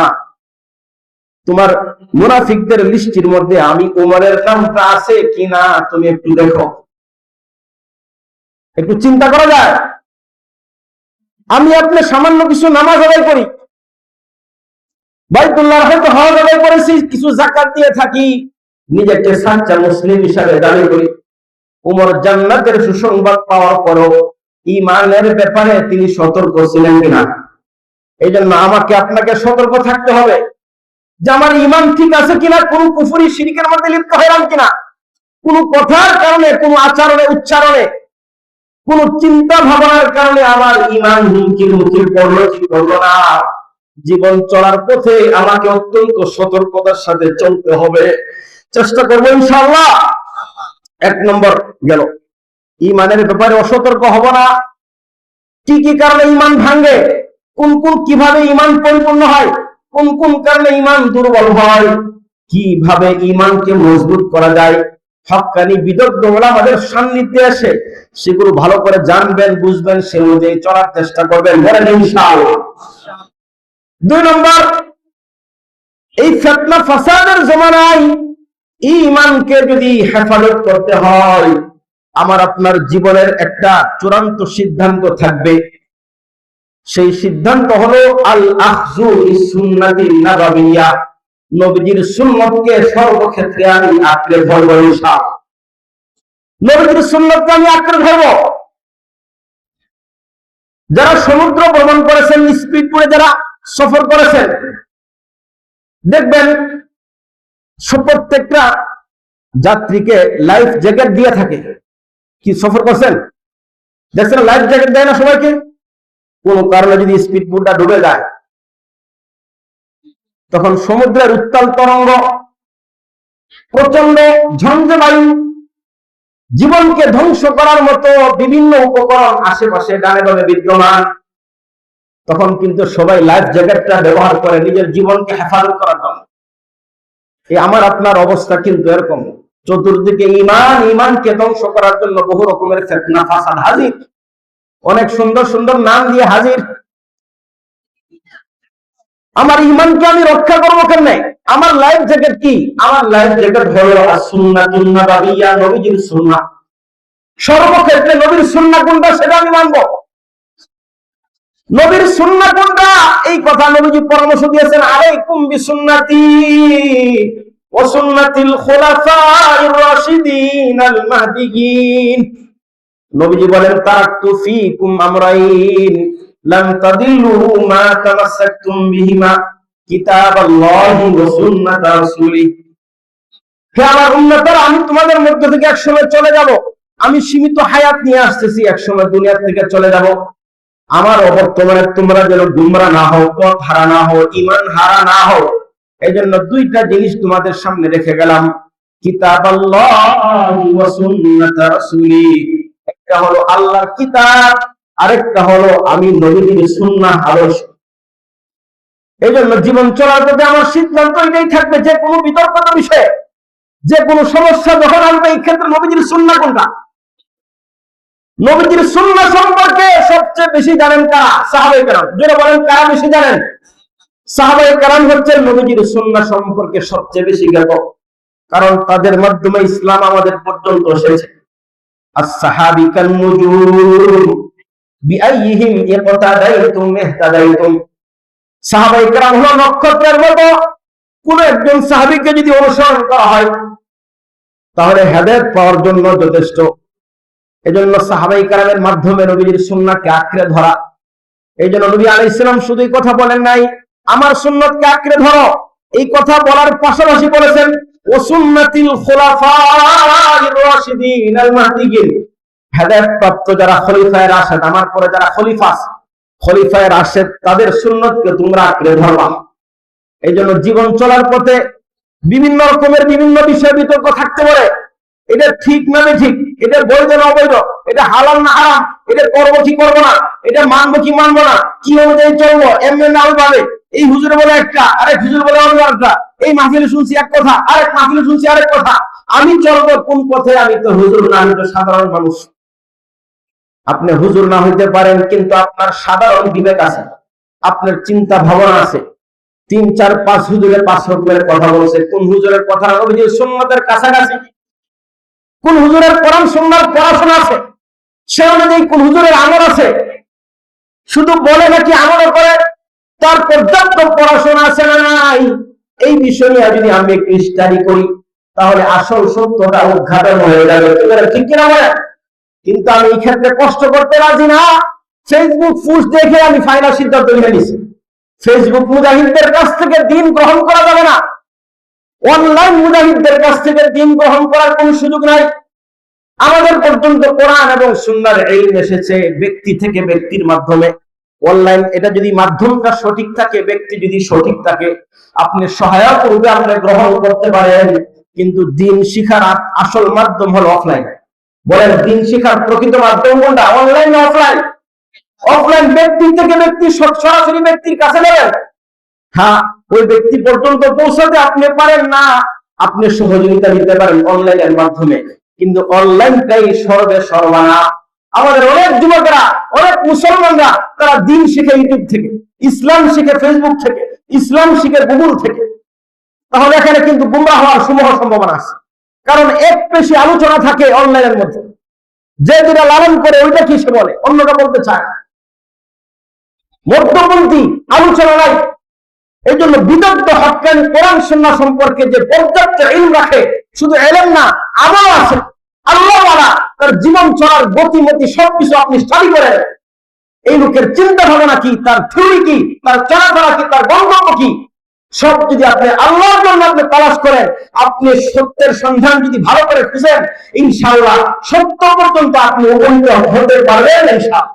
তোমার মুনাফিকদের লিস্টের মধ্যে আমি উমরের নামটা আছে কিনা তুমি একটু দেখো, একটু চিন্তা করা যায়। আমি আপনি সামান্য কিছু নামাজ আদায় করি, বাইতুল্লাহর হয়তো হজ আদায় করেছি, কিছু যাকাত দিয়ে থাকি, নিজেকে সাচ্চা মুসলিম হিসাবে দাবি করি। উমর জান্নাতের সুসংবাদ পাওয়ার পরও ঈমানের ব্যাপারে তিনি সতর্ক ছিলেন কিনা? এই জন্য আমাকে আপনাকে সতর্ক থাকতে হবে যে আমার ঈমান ঠিক আছে কিনা, কোন কুফরি শিরকের মধ্যে লিপ্ত হইলাম কিনা, কোন কথার কারণে, কোন আচরণে, উচ্চারণে, কোন চিন্তা ভাবনার কারণে আমার ঈমান হুমকির মুখে পড়লো কি করলো না। জীবন চলার পথে আমাকে অত্যন্ত সতর্কতার সাথে চলতে হবে, চেষ্টা করবো ইনশাআল্লাহ। এক নম্বর গেল, ঈমানের ব্যাপারে অসতর্ক হব না। কি কি কারণে ঈমান ভাঙে, কিভাবে ঈমান পরিপূর্ণ হয়, কোন কোন কারণে ঈমান দুর্বল হয়, কিভাবে ঈমানকে মজবুত করা যায়, হক্কানি বিদগ্ধ ওলামাদের সান্নিধ্যে এসে সেগুলো ভালো করে জানবেন, বুঝবেন, সে অনুযায়ী চলার চেষ্টা করবেন, বলেন ইনশাআল্লাহ। 2 নম্বর, এই ফিতনা ফাসাদের জমানায় ঈমানকে যদি হেফাজত করতে হয়, আমার আপনার জীবনের একটা চূড়ান্ত সিদ্ধান্ত থাকবে। সেই সিদ্ধান্ত হলো আল আখযু বিসুন্নাতিন নাবাবিয়্যা, নবীজির সুন্নতকে সর্বক্ষেত্রে আমি আঁকড়ে ধরব ইনশাআল্লাহ। নবীজির সুন্নতকে আমি আঁকড়ে ধরব। যারা সমুদ্র ভ্রমণ করেছেন, স্পিডবোটে যারা সফর করেছেন, দেখবেন প্রত্যেকটা যাত্রীকে লাইফ জ্যাকেট দিয়ে থাকে। কি সফর করছেন দেখছেন, লাইফ জ্যাকেট দেয় না সবাইকে? কোন কারণে যদি স্পিডবোটটা ডুবে যায়, তখন সমুদ্রের উত্তাল তরঙ্গ, প্রচন্ড ঝঞ্ঝে বায়ু, জীবনকে ধ্বংস করার মতো বিভিন্ন উপকরণ আশেপাশে ডানে বামে বিদ্যমান, তখন কিন্তু সবাই লাইফ জ্যাকেটটা ব্যবহার করে নিজের জীবনকে হেফাজত করার জন্য। এই আমার আপনার অবস্থা কিন্তু এরকম, চতুর্দিকে ঈমানকে ধ্বংস করার জন্য বহু রকমের ফিতনা ফাসাদ হাজির, অনেক সুন্দর সুন্দর নাম দিয়ে হাজির। আমার ঈমানকে আমি রক্ষা করবো কেমনে? আমার লাইফ জ্যাকেট কি? আমার লাইফ জ্যাকেট হলো সুন্নাতুন নাবাবিয়্যা, নবীজির সুন্নাহ। সর্বক্ষেত্রে নবীর সুন্নাহ কোনটা সেটা আমি মানবো। নবীর সুন্নাহ কোনটা, এই কথা নবীজি পরামর্শ দিয়েছেন, আলাইকুম বিসুন্নতি ওয়া সুন্নাতিল খুলাফায়ে রাশিদিন আল মাহদিয়িন। নবীজি বলেন তারাকতু ফীকুম আমরাইন লান তাদিল্লু মা তামাসসাকতুম বিহিমা কিতাবাল্লাহি ওয়া সুন্নাত রাসূলি। হে আমার উম্মতরা, আমি তোমাদের মধ্য থেকে একসময় চলে যাব। আমি সীমিত হায়াত নিয়ে আসতেছি, একসময় দুনিয়া থেকে চলে যাব। আমার অবর্তমানে তোমরা যেন গুমরা না হও, পথ হারা না হও, ঈমান হারা না হও, এজন্য দুইটা জিনিস তোমাদের সামনে রেখে গেলাম, কিতাবাল্লাহি ওয়া সুন্নাত রাসূলি। একটা হলো আল্লাহর কিতাব, আরেকটা হলো আমি নবীর সুন্নাহ আদর্শ। এজন্য জীবন চলার পথে আমার সিদ্ধান্ত এটাই থাকবে, যে কোনো বিতর্কিত বিষয়ে, যে কোনো সমস্যা যখন আসবে, এই ক্ষেত্রে নবীর সুন্নাহ কোনটা? নবীর সুন্নাহ সম্পর্কে সবচেয়ে বেশি জানেন কারা? সাহাবায়ে কেরাম। যারা বলেন কারা বেশি জানেন? সাহাবায়ে কেরাম হচ্ছেন নবীর সুন্নাহ সম্পর্কে সবচেয়ে বেশি জ্ঞাত, কারণ তাদের মাধ্যমে ইসলাম আমাদের পর্যন্ত এসেছে। as-sahabi kan nujum biayyihim iqtadaytum ihtadaytum। সাহাবায়ে কেরাম হলো নক্ষত্রের মতো, কোন একজন সাহাবীকে যদি অনুসরণ করা হয় তাহলে হেদায়েত পাওয়ার জন্য যথেষ্ট। এজন্য সাহাবায়ে কেরামের মাধ্যমে নবীর সুন্নাহকে আঁকড়ে ধরা। এইজন্য নবী আলাইহিস সালাম শুধুই কথা বলেন নাই, আমার সুন্নাতকে আঁকড়ে ধরো, এই কথা বলার পাশাপাশি বলেছেন ও সুন্নাতিল খুলাফায়ে রাশিদিন আল মাহদিয়িন। হেদায়েত প্রাপ্ত যারা খলিফায়ে রাশিদ, আমার পরে যারা খলিফায়ে রাশিদ, তাদের সুন্নাতকে তোমরা আঁকড়ে ধরবা। এইজন্য জীবন চলার পথে বিভিন্ন রকমের বিভিন্ন বিষয় বিতর্ক থাকতে পারে। এটা ঠিক না ঠিক, এটা বৈধ না অবৈধ, এটা হালাল না হারাম, এটা করবো কি করবো না, এটা মানবো কি মানবো না, কি অনুযায়ী চলবো, এমনি না ওইভাবে। এই হুজুরে বলে একটা, আরেক হুজুর বলে অন্য একটা, এই মাহফিলে শুনছি এক কথা, আরেক মাহফিলে শুনছি আরেক কথা। আমি চলবো কোন পথে? আমি তো হুজুর না, আমি তো সাধারণ মানুষ। আপনি হুজুর না হইতে পারেন, কিন্তু আপনার সাধারণ বিবেক আছে, আপনার চিন্তা ভাবনা আছে। 3, 4, 5 হুজুরের 5 রকমের কথা বলছে। কোন হুজুরের কথা নবীর সুন্নাতের কাছাকাছি, কোন হুজুরের কোরআন সুন্নাহর পড়াশোনা আছে, সে অনুযায়ী কোন হুজুরের আমল আছে। শুধু বলে নাকি আমল করে, তার পর্যাপ্ত পড়াশোনা আছে না নাই, এই বিষয় নিয়ে যদি আমি একটু স্টাডি করি, তাহলে আসল সত্যটা উদ্ঘাটন হয়ে যাবে। ঠিক কিনা বলেন? কিন্তু আমি এই ক্ষেত্রে কষ্ট করতে রাজি না। ফেসবুক পোস্ট দেখে আমি ফাইনাল সিদ্ধান্ত নিয়ে নিয়েছি, ফেসবুক মুজাহিদদের কাছ থেকে দিন গ্রহণ করা যাবে না, অনলাইন মুজাহিদদের কাছ থেকে দিন গ্রহণ করার কোন সুযোগ নাই। আমাদের পর্যন্ত কোরআন এবং সুন্নাহর ইলম এসেছে ব্যক্তি থেকে ব্যক্তির মাধ্যমে। অনলাইন, এটা যদি মাধ্যমটা সঠিক থাকে, ব্যক্তি যদি সঠিক থাকে, আপনি সহায়ক রূপে আপনি গ্রহণ করতে পারেন। কিন্তু দিন শিখার আসল মাধ্যম হলো অফলাইন। বলেন, দিন শিখার প্রকৃত মাধ্যম কোনটা? অনলাইন না অফলাইন? অফলাইন ব্যক্তি থেকে ব্যক্তি, সরাসরি ব্যক্তির কাছে নেবেন। হ্যাঁ, ওই ব্যক্তি পর্যন্ত পৌঁছাতে আপনি পারেন না, আপনি সহযোগিতা নিতে পারেন অনলাইনের মাধ্যমে, কিন্তু অনলাইনটাই সর্বনা। আমাদের অনেক যুবকেরা, অনেক মুসলমানরা, তারা দিন শিখে ইউটিউব থেকে, ইসলাম শিখে ফেসবুক থেকে, ইসলাম শিখে গুগল থেকে। তাহলে এখানে কিন্তু গুমরাহ হওয়ার সমূহ সম্ভাবনা আছে, কারণ এক পেশি আলোচনা থাকে অনলাইনের মধ্যে। যে যেটা লালন করে ওইটা কি সে বলে, অন্যটা বলতে চায়। মধ্যপন্থী আলোচনা নাই। এই জন্য বিদগ্ধ হক্কানি কোরআন সুন্নাহ সম্পর্কে যে পর্যাপ্ত ইলম রাখে, শুধু ইলম না, আমল আছে, আল্লাহওয়ালা, তার জীবন চলার গতিমতি সবকিছু আপনি স্টাডি করেন। এই লোকের চিন্তা ভাবনা কি, তার থিওরি কি, তার চলাফেরা কি, তার গন্তব্য কি, সব যদি আপনি আল্লাহর জন্য আপনি তালাশ করেন, আপনি সত্যের সন্ধান যদি ভালো করে খুঁজেন, ইনশাআল্লাহ সত্য পর্যন্ত আপনি উপনীত হতে পারবেন ইনশাআল্লাহ।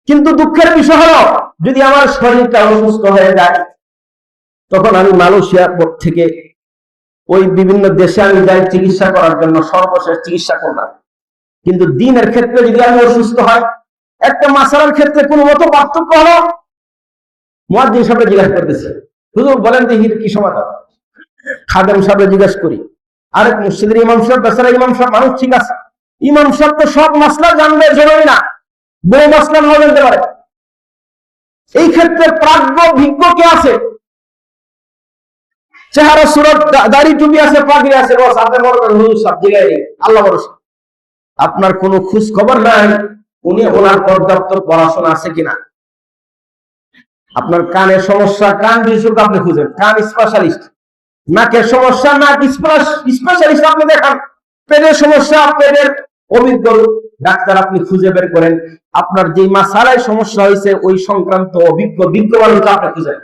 কিন্তু দুঃখের বিষয় হলো, যদি আমার শরীরটা অসুস্থ হয়ে যায়, তখন আমি মালয়েশিয়া থেকে ওই বিভিন্ন দেশে আমি যাই চিকিৎসা করার জন্য, সর্বশেষ চিকিৎসা করলাম। কিন্তু দিনের ক্ষেত্রে যদি আমি অসুস্থ হয়, একটা মাসালার ক্ষেত্রে কোনো মতো পার্থক্য হলো, মুয়াজ্জিন সাহেব জিজ্ঞাসা করতেছে, হুজুর বলেন দেখি কি সমাধান। খাদেম সাহেব জিজ্ঞাসা করি, আরেক মসজিদের ইমাম সাহেব, বেচারা ইমাম সাহেব মানুষ, ঠিক আছে, ইমাম সাহেব তো সব মাসলা জানবে জরুরি না, বড় মাসলা নাও জানতে পারে। এই ক্ষেত্রে প্রাজ্ঞ ভিজ্ঞ কে আছে? চেহারা সুরত, দাড়ি টুপি আছে, পাগড়ি আছে, বস আপনি মনে করেন হুজুর সব জায়গায় আল্লাহ ভরসা। আপনার কোনো খোঁজ খবর নাই উনি ওনার পর্যাপ্ত পড়াশোনা আছে কিনা। আপনার কানের সমস্যা, কান বিশেষজ্ঞ আপনি খুঁজেন, কান স্পেশালিস্ট। নাকের সমস্যা, নাক স্পেশালিস্ট আপনি দেখান। পেটের সমস্যা, পেটের অভিজ্ঞ ডাক্তার আপনি খুঁজে বের করেন আপনার যে মাসালায় সমস্যা হয়েছে ওই সংক্রান্ত বিজ্ঞ মানুষ আপনি খুঁজেন,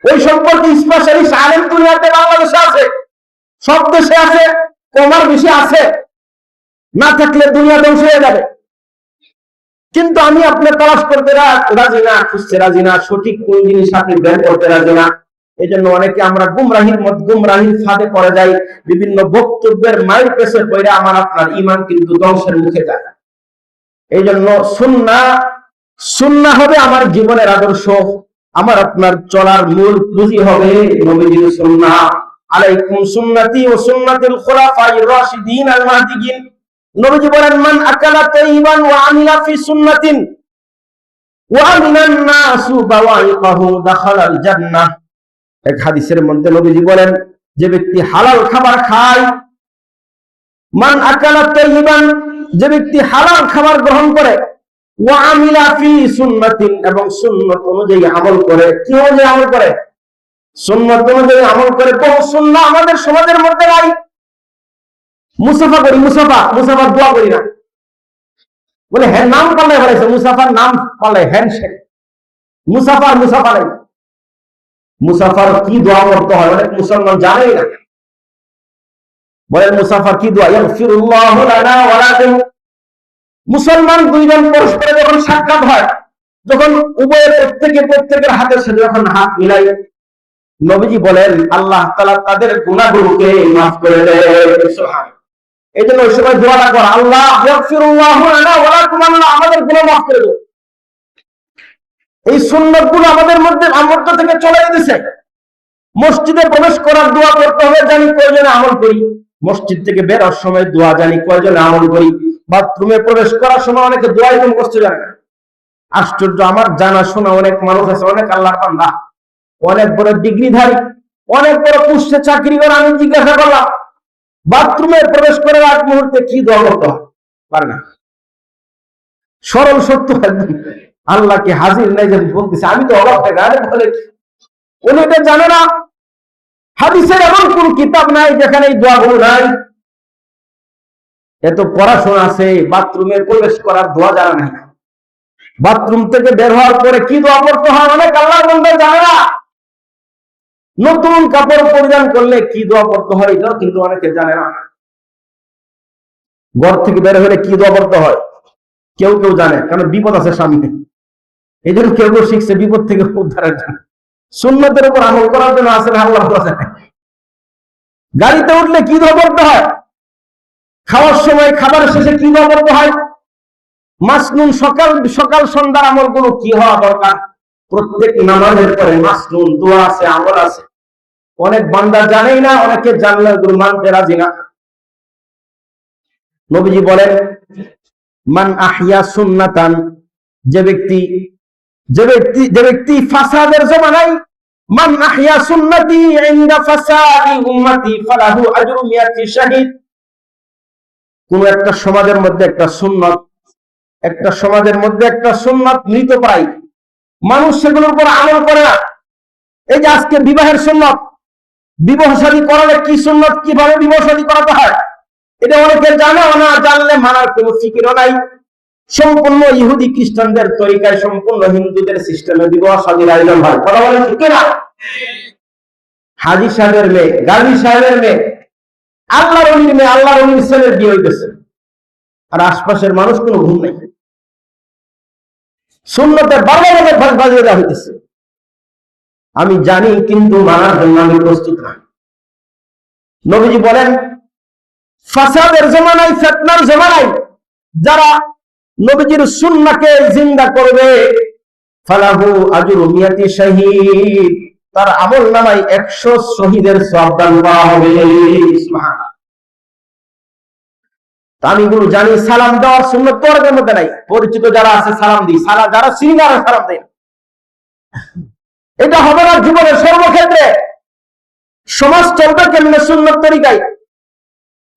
ওই সম্পর্কে স্পেশালিস্ট আলেম দুনিয়াতে বাংলাদেশে আছে, সব দেশে আছে, কমার বেশি আছে, না থাকলে দুনিয়া ধ্বংস হয়ে যাবে। কিন্তু আমি আপনি তালাশ করতে রাজি না, খুঁজতে রাজি না, সঠিক কোন জিনিস আপনি বের করতে রাজি না। এই জন্য অনেকে আমরা গুমরাহির ফাঁদে পড়ে যাই, বিভিন্ন বক্তব্যের মাইর পেছে পড়ে আমার আপনার ঈমান কিন্তু ধ্বংসের মুখে যায়। এই জন্য সুন্নাহ হবে আমার জীবনের আদর্শ, আমার আপনার চলার মূল পুঁজি হবে নবীজির সুন্নাহ। আলাইকুম সুন্নতি ওয়া সুন্নাতুল খুলাফায়ে রাশিদিন আল মাহদিয়িন। নবীজি বলেন মান আকালা তাইয়িবান ওয়া আমিলা ফি সুন্নাতিন ওয়া আমিনান নাসু বাওয়াইকাহু দাখালাল জান্নাহ। এক হাদিসের মধ্যে নবীজি বলেন যে ব্যক্তি হালাল খাবার খায়, মান আকালা তাইয়িবান, যে ব্যক্তি হালাল খাবার গ্রহণ করে, ওয়া আমিলা ফি সুন্নাতিন, এবং সুন্নাত অনুযায়ী আমল করে। কি অনুযায়ী আমল করে? সুন্নাত অনুযায়ী আমল করে। বহু সুন্নাহ আমাদের সমাজের মধ্যে নাই। মুসাফা করি, মুসাফার দোয়া করি না, বলে হ্যাঁ নাম পাল্লাই ফেলাইছে, মুসাফার নাম পাল্লাই হ্যান্ডশেক, মুসাফা নাই। মুসাফার কি দোয়া করতে হয় অনেক মুসলমান জানেই না। বলেন মুসাফার কি দোয়া? ইয়াগফিরুল্লাহু লানা ওয়া লাকুম। মুসলমান দুইজন পরস্পরে যখন সাক্ষাৎ হয়, যখন উভয়ের প্রত্যেকের হাতের সাথে যখন হাত মিলাই, নবীজি বলেন আল্লাহ তাআলা তাদের গুনাহগুলোকে মাফ করে দেন। সুবহানাল্লাহ। এই জন্য ওই সময় দোয়াটা কর, আল্লাহ ইয়াগফিরুল্লাহু লানা ওয়া লাকুম, আল্লাহ আমাদের গুনাহ মাফ করে দাও। এই সুন্নাতগুলো আমাদের মধ্যে থেকে চলে গেছে। মসজিদে প্রবেশ করার দোয়া করতে হবে, জানি প্রয়োজনে আমল করি। মসজিদ থেকে বের হওয়ার সময় দোয়া জানি, প্রয়োজনে আমল করি। বাথরুমে প্রবেশ করার সময় অনেকে দোয়াই করতে জানে না। আশ্চর্য, আমার জানা শোনা অনেক মানুষ আছে, অনেক আল্লাহর বান্দা, অনেক বড় ডিগ্রিধারী, অনেক বড় পোস্টে চাকরি করে। আমি জিজ্ঞাসা করলাম বাথরুমে প্রবেশ করার আগ মুহূর্তে কি দোয়া করতে হয়, পারে না। সরল সত্য একদম আল্লাহকে হাজির নাই যে বলতেছে, আমি তো অবাক হয়ে গেলাম, বলে উনি এটা জানে না। হাদিসের এমন কোন কিতাব নাই যেখানে এই দোয়াগুলো নাই। এত পড়াশোনা আছে, বাথরুমে প্রবেশ করার দোয়া জানা নাই। বাথরুম থেকে বের হওয়ার পরে কি দোয়া করতে হয় অনেক আল্লাহর বান্দা জানে না। নতুন কাপড় পরিধান করলে কি দোয়া করতে হয় এটাও কিন্তু অনেকে জানে না। ঘর থেকে বের হলে কি দোয়া করতে হয় কেউ জানে, কারণ বিপদ আছে সামনে। এই জন্য কেউ শিখছে বিপদ থেকে উদ্ধারের জন্য, সুন্নতের উপর আমল করার জন্য আসলে আল্লাহ জানে। গাড়িতে উঠলে কি দোয়া করতে হয়, খাওয়ার সময় খাবার শেষে কি দোয়া করতে হয়, মাসনুন সকাল সন্ধ্যার আমলগুলো কি হওয়া দরকার। প্রত্যেক নামাজের পরে মাসনুন দোয়া আছে, আমল আছে। অনেক বান্দা জানেই না, অনেকে জানলে ওগুলো মানতে রাজি না। নবীজি বলেন মান আহইয়া সুন্নাতান, যে ব্যক্তি ফাসাদের জমানায়, মান আহইয়া সুন্নতি ইনদা ফাসাদি উম্মতি ফালাহু আজরু মিয়াতি শাহিদ। কোন একটা সমাজের মধ্যে একটা সুন্নাত মৃতপ্রায়, মানুষ সেগুলোর উপর আমল করে না। এই যে আজকে বিবাহের সুন্নাত, বিবাহ শাদী করালে কি সুন্নাত, কিভাবে বিবাহ শাদী করাতে হয়, এটা অনেকে জানে না। জানলে মানার কোন ফিকিরও নাই। সম্পূর্ণ ইহুদি খ্রিস্টানদের তরিকায়, সম্পূর্ণ হিন্দুদের সিস্টেমে বিবাহ শাদীর আয়োজন হয়। কথা বলেন ঠিক না? হাজী সাহেবের মেয়ে, গাজী সাহেবের মেয়ে, আল্লাহর ওলির মেয়ে, আল্লাহর ওলির ছেলের বিয়ে হইতেছে, আর আশপাশের মানুষ কোনো ঘুম নাই। সুন্নতের বারবার ভাগ বাজিয়ে দেওয়া হইতেছে। আমি জানি, কিন্তু মানার জন্য আমি প্রস্তুত না। নবীজি বলেন ফাসাদের জমানায়, ফিতনার জমানায় যারা নবীজির সুন্নাহকে জিন্দা করবে, ফালাহু আজরু মিয়াতি শাহীদ, তার আমল নামায় 100 শহীদের সওয়াব দান করা হবে। সুবহানাল্লাহ। আমি এগুলো জানি। সালাম দেওয়ার সুন্নাত তোর মধ্যে নাই। পরিচিত যারা আছে সালাম দিই, যারা চিনি না সালাম দেয়। এটা হবে না জীবনের সর্বক্ষেত্রে। সমাজ চলবে কেমনে? সুন্নত তরিকায়।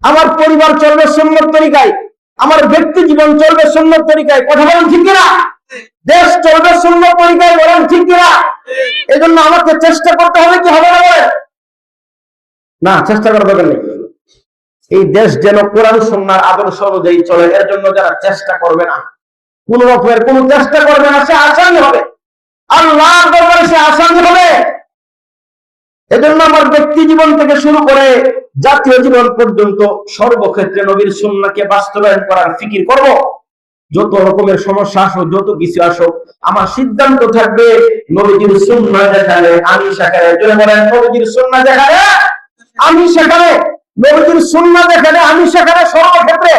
আমার পরিবার চলবে সুন্নত তরিকায়, আমার ব্যক্তি জীবন চলবে সুন্নত তরিকায়। কথা বলেন ঠিক কিনা? দেশ চলবে সুন্নত তরিকায়, বলেন ঠিক কিনা? এই জন্য আমাকে চেষ্টা করতে হবে, কি হবে না? না, চেষ্টা করার দরকার নেই। এই দেশ যেন কোরআন সুন্নাহর আদর্শ অনুযায়ী চলে, এর জন্য যারা চেষ্টা করবে না, কোন রকমের কোন চেষ্টা করবে না, সে আসামি হবে, আল্লাহর দরবারে সে আসামি হবে। এজন্য আমার ব্যক্তি জীবন থেকে শুরু করে জাতীয় জীবন পর্যন্ত সর্বক্ষেত্রে নবীর সুন্নাহকে বাস্তবায়ন করার ফিকির করব। যত রকমের সমস্যা আসুক, যত কিছু আসুক, আমার সিদ্ধান্ত থাকবে নবীজির সুন্নাহ যেখানে আমি সেখানে। জোরে বলেন, নবীজির সুন্নাহ যেখানে আমি সেখানে, নবীজির সুন্নাহ যেখানে আমি সেখানে। সর্বক্ষেত্রে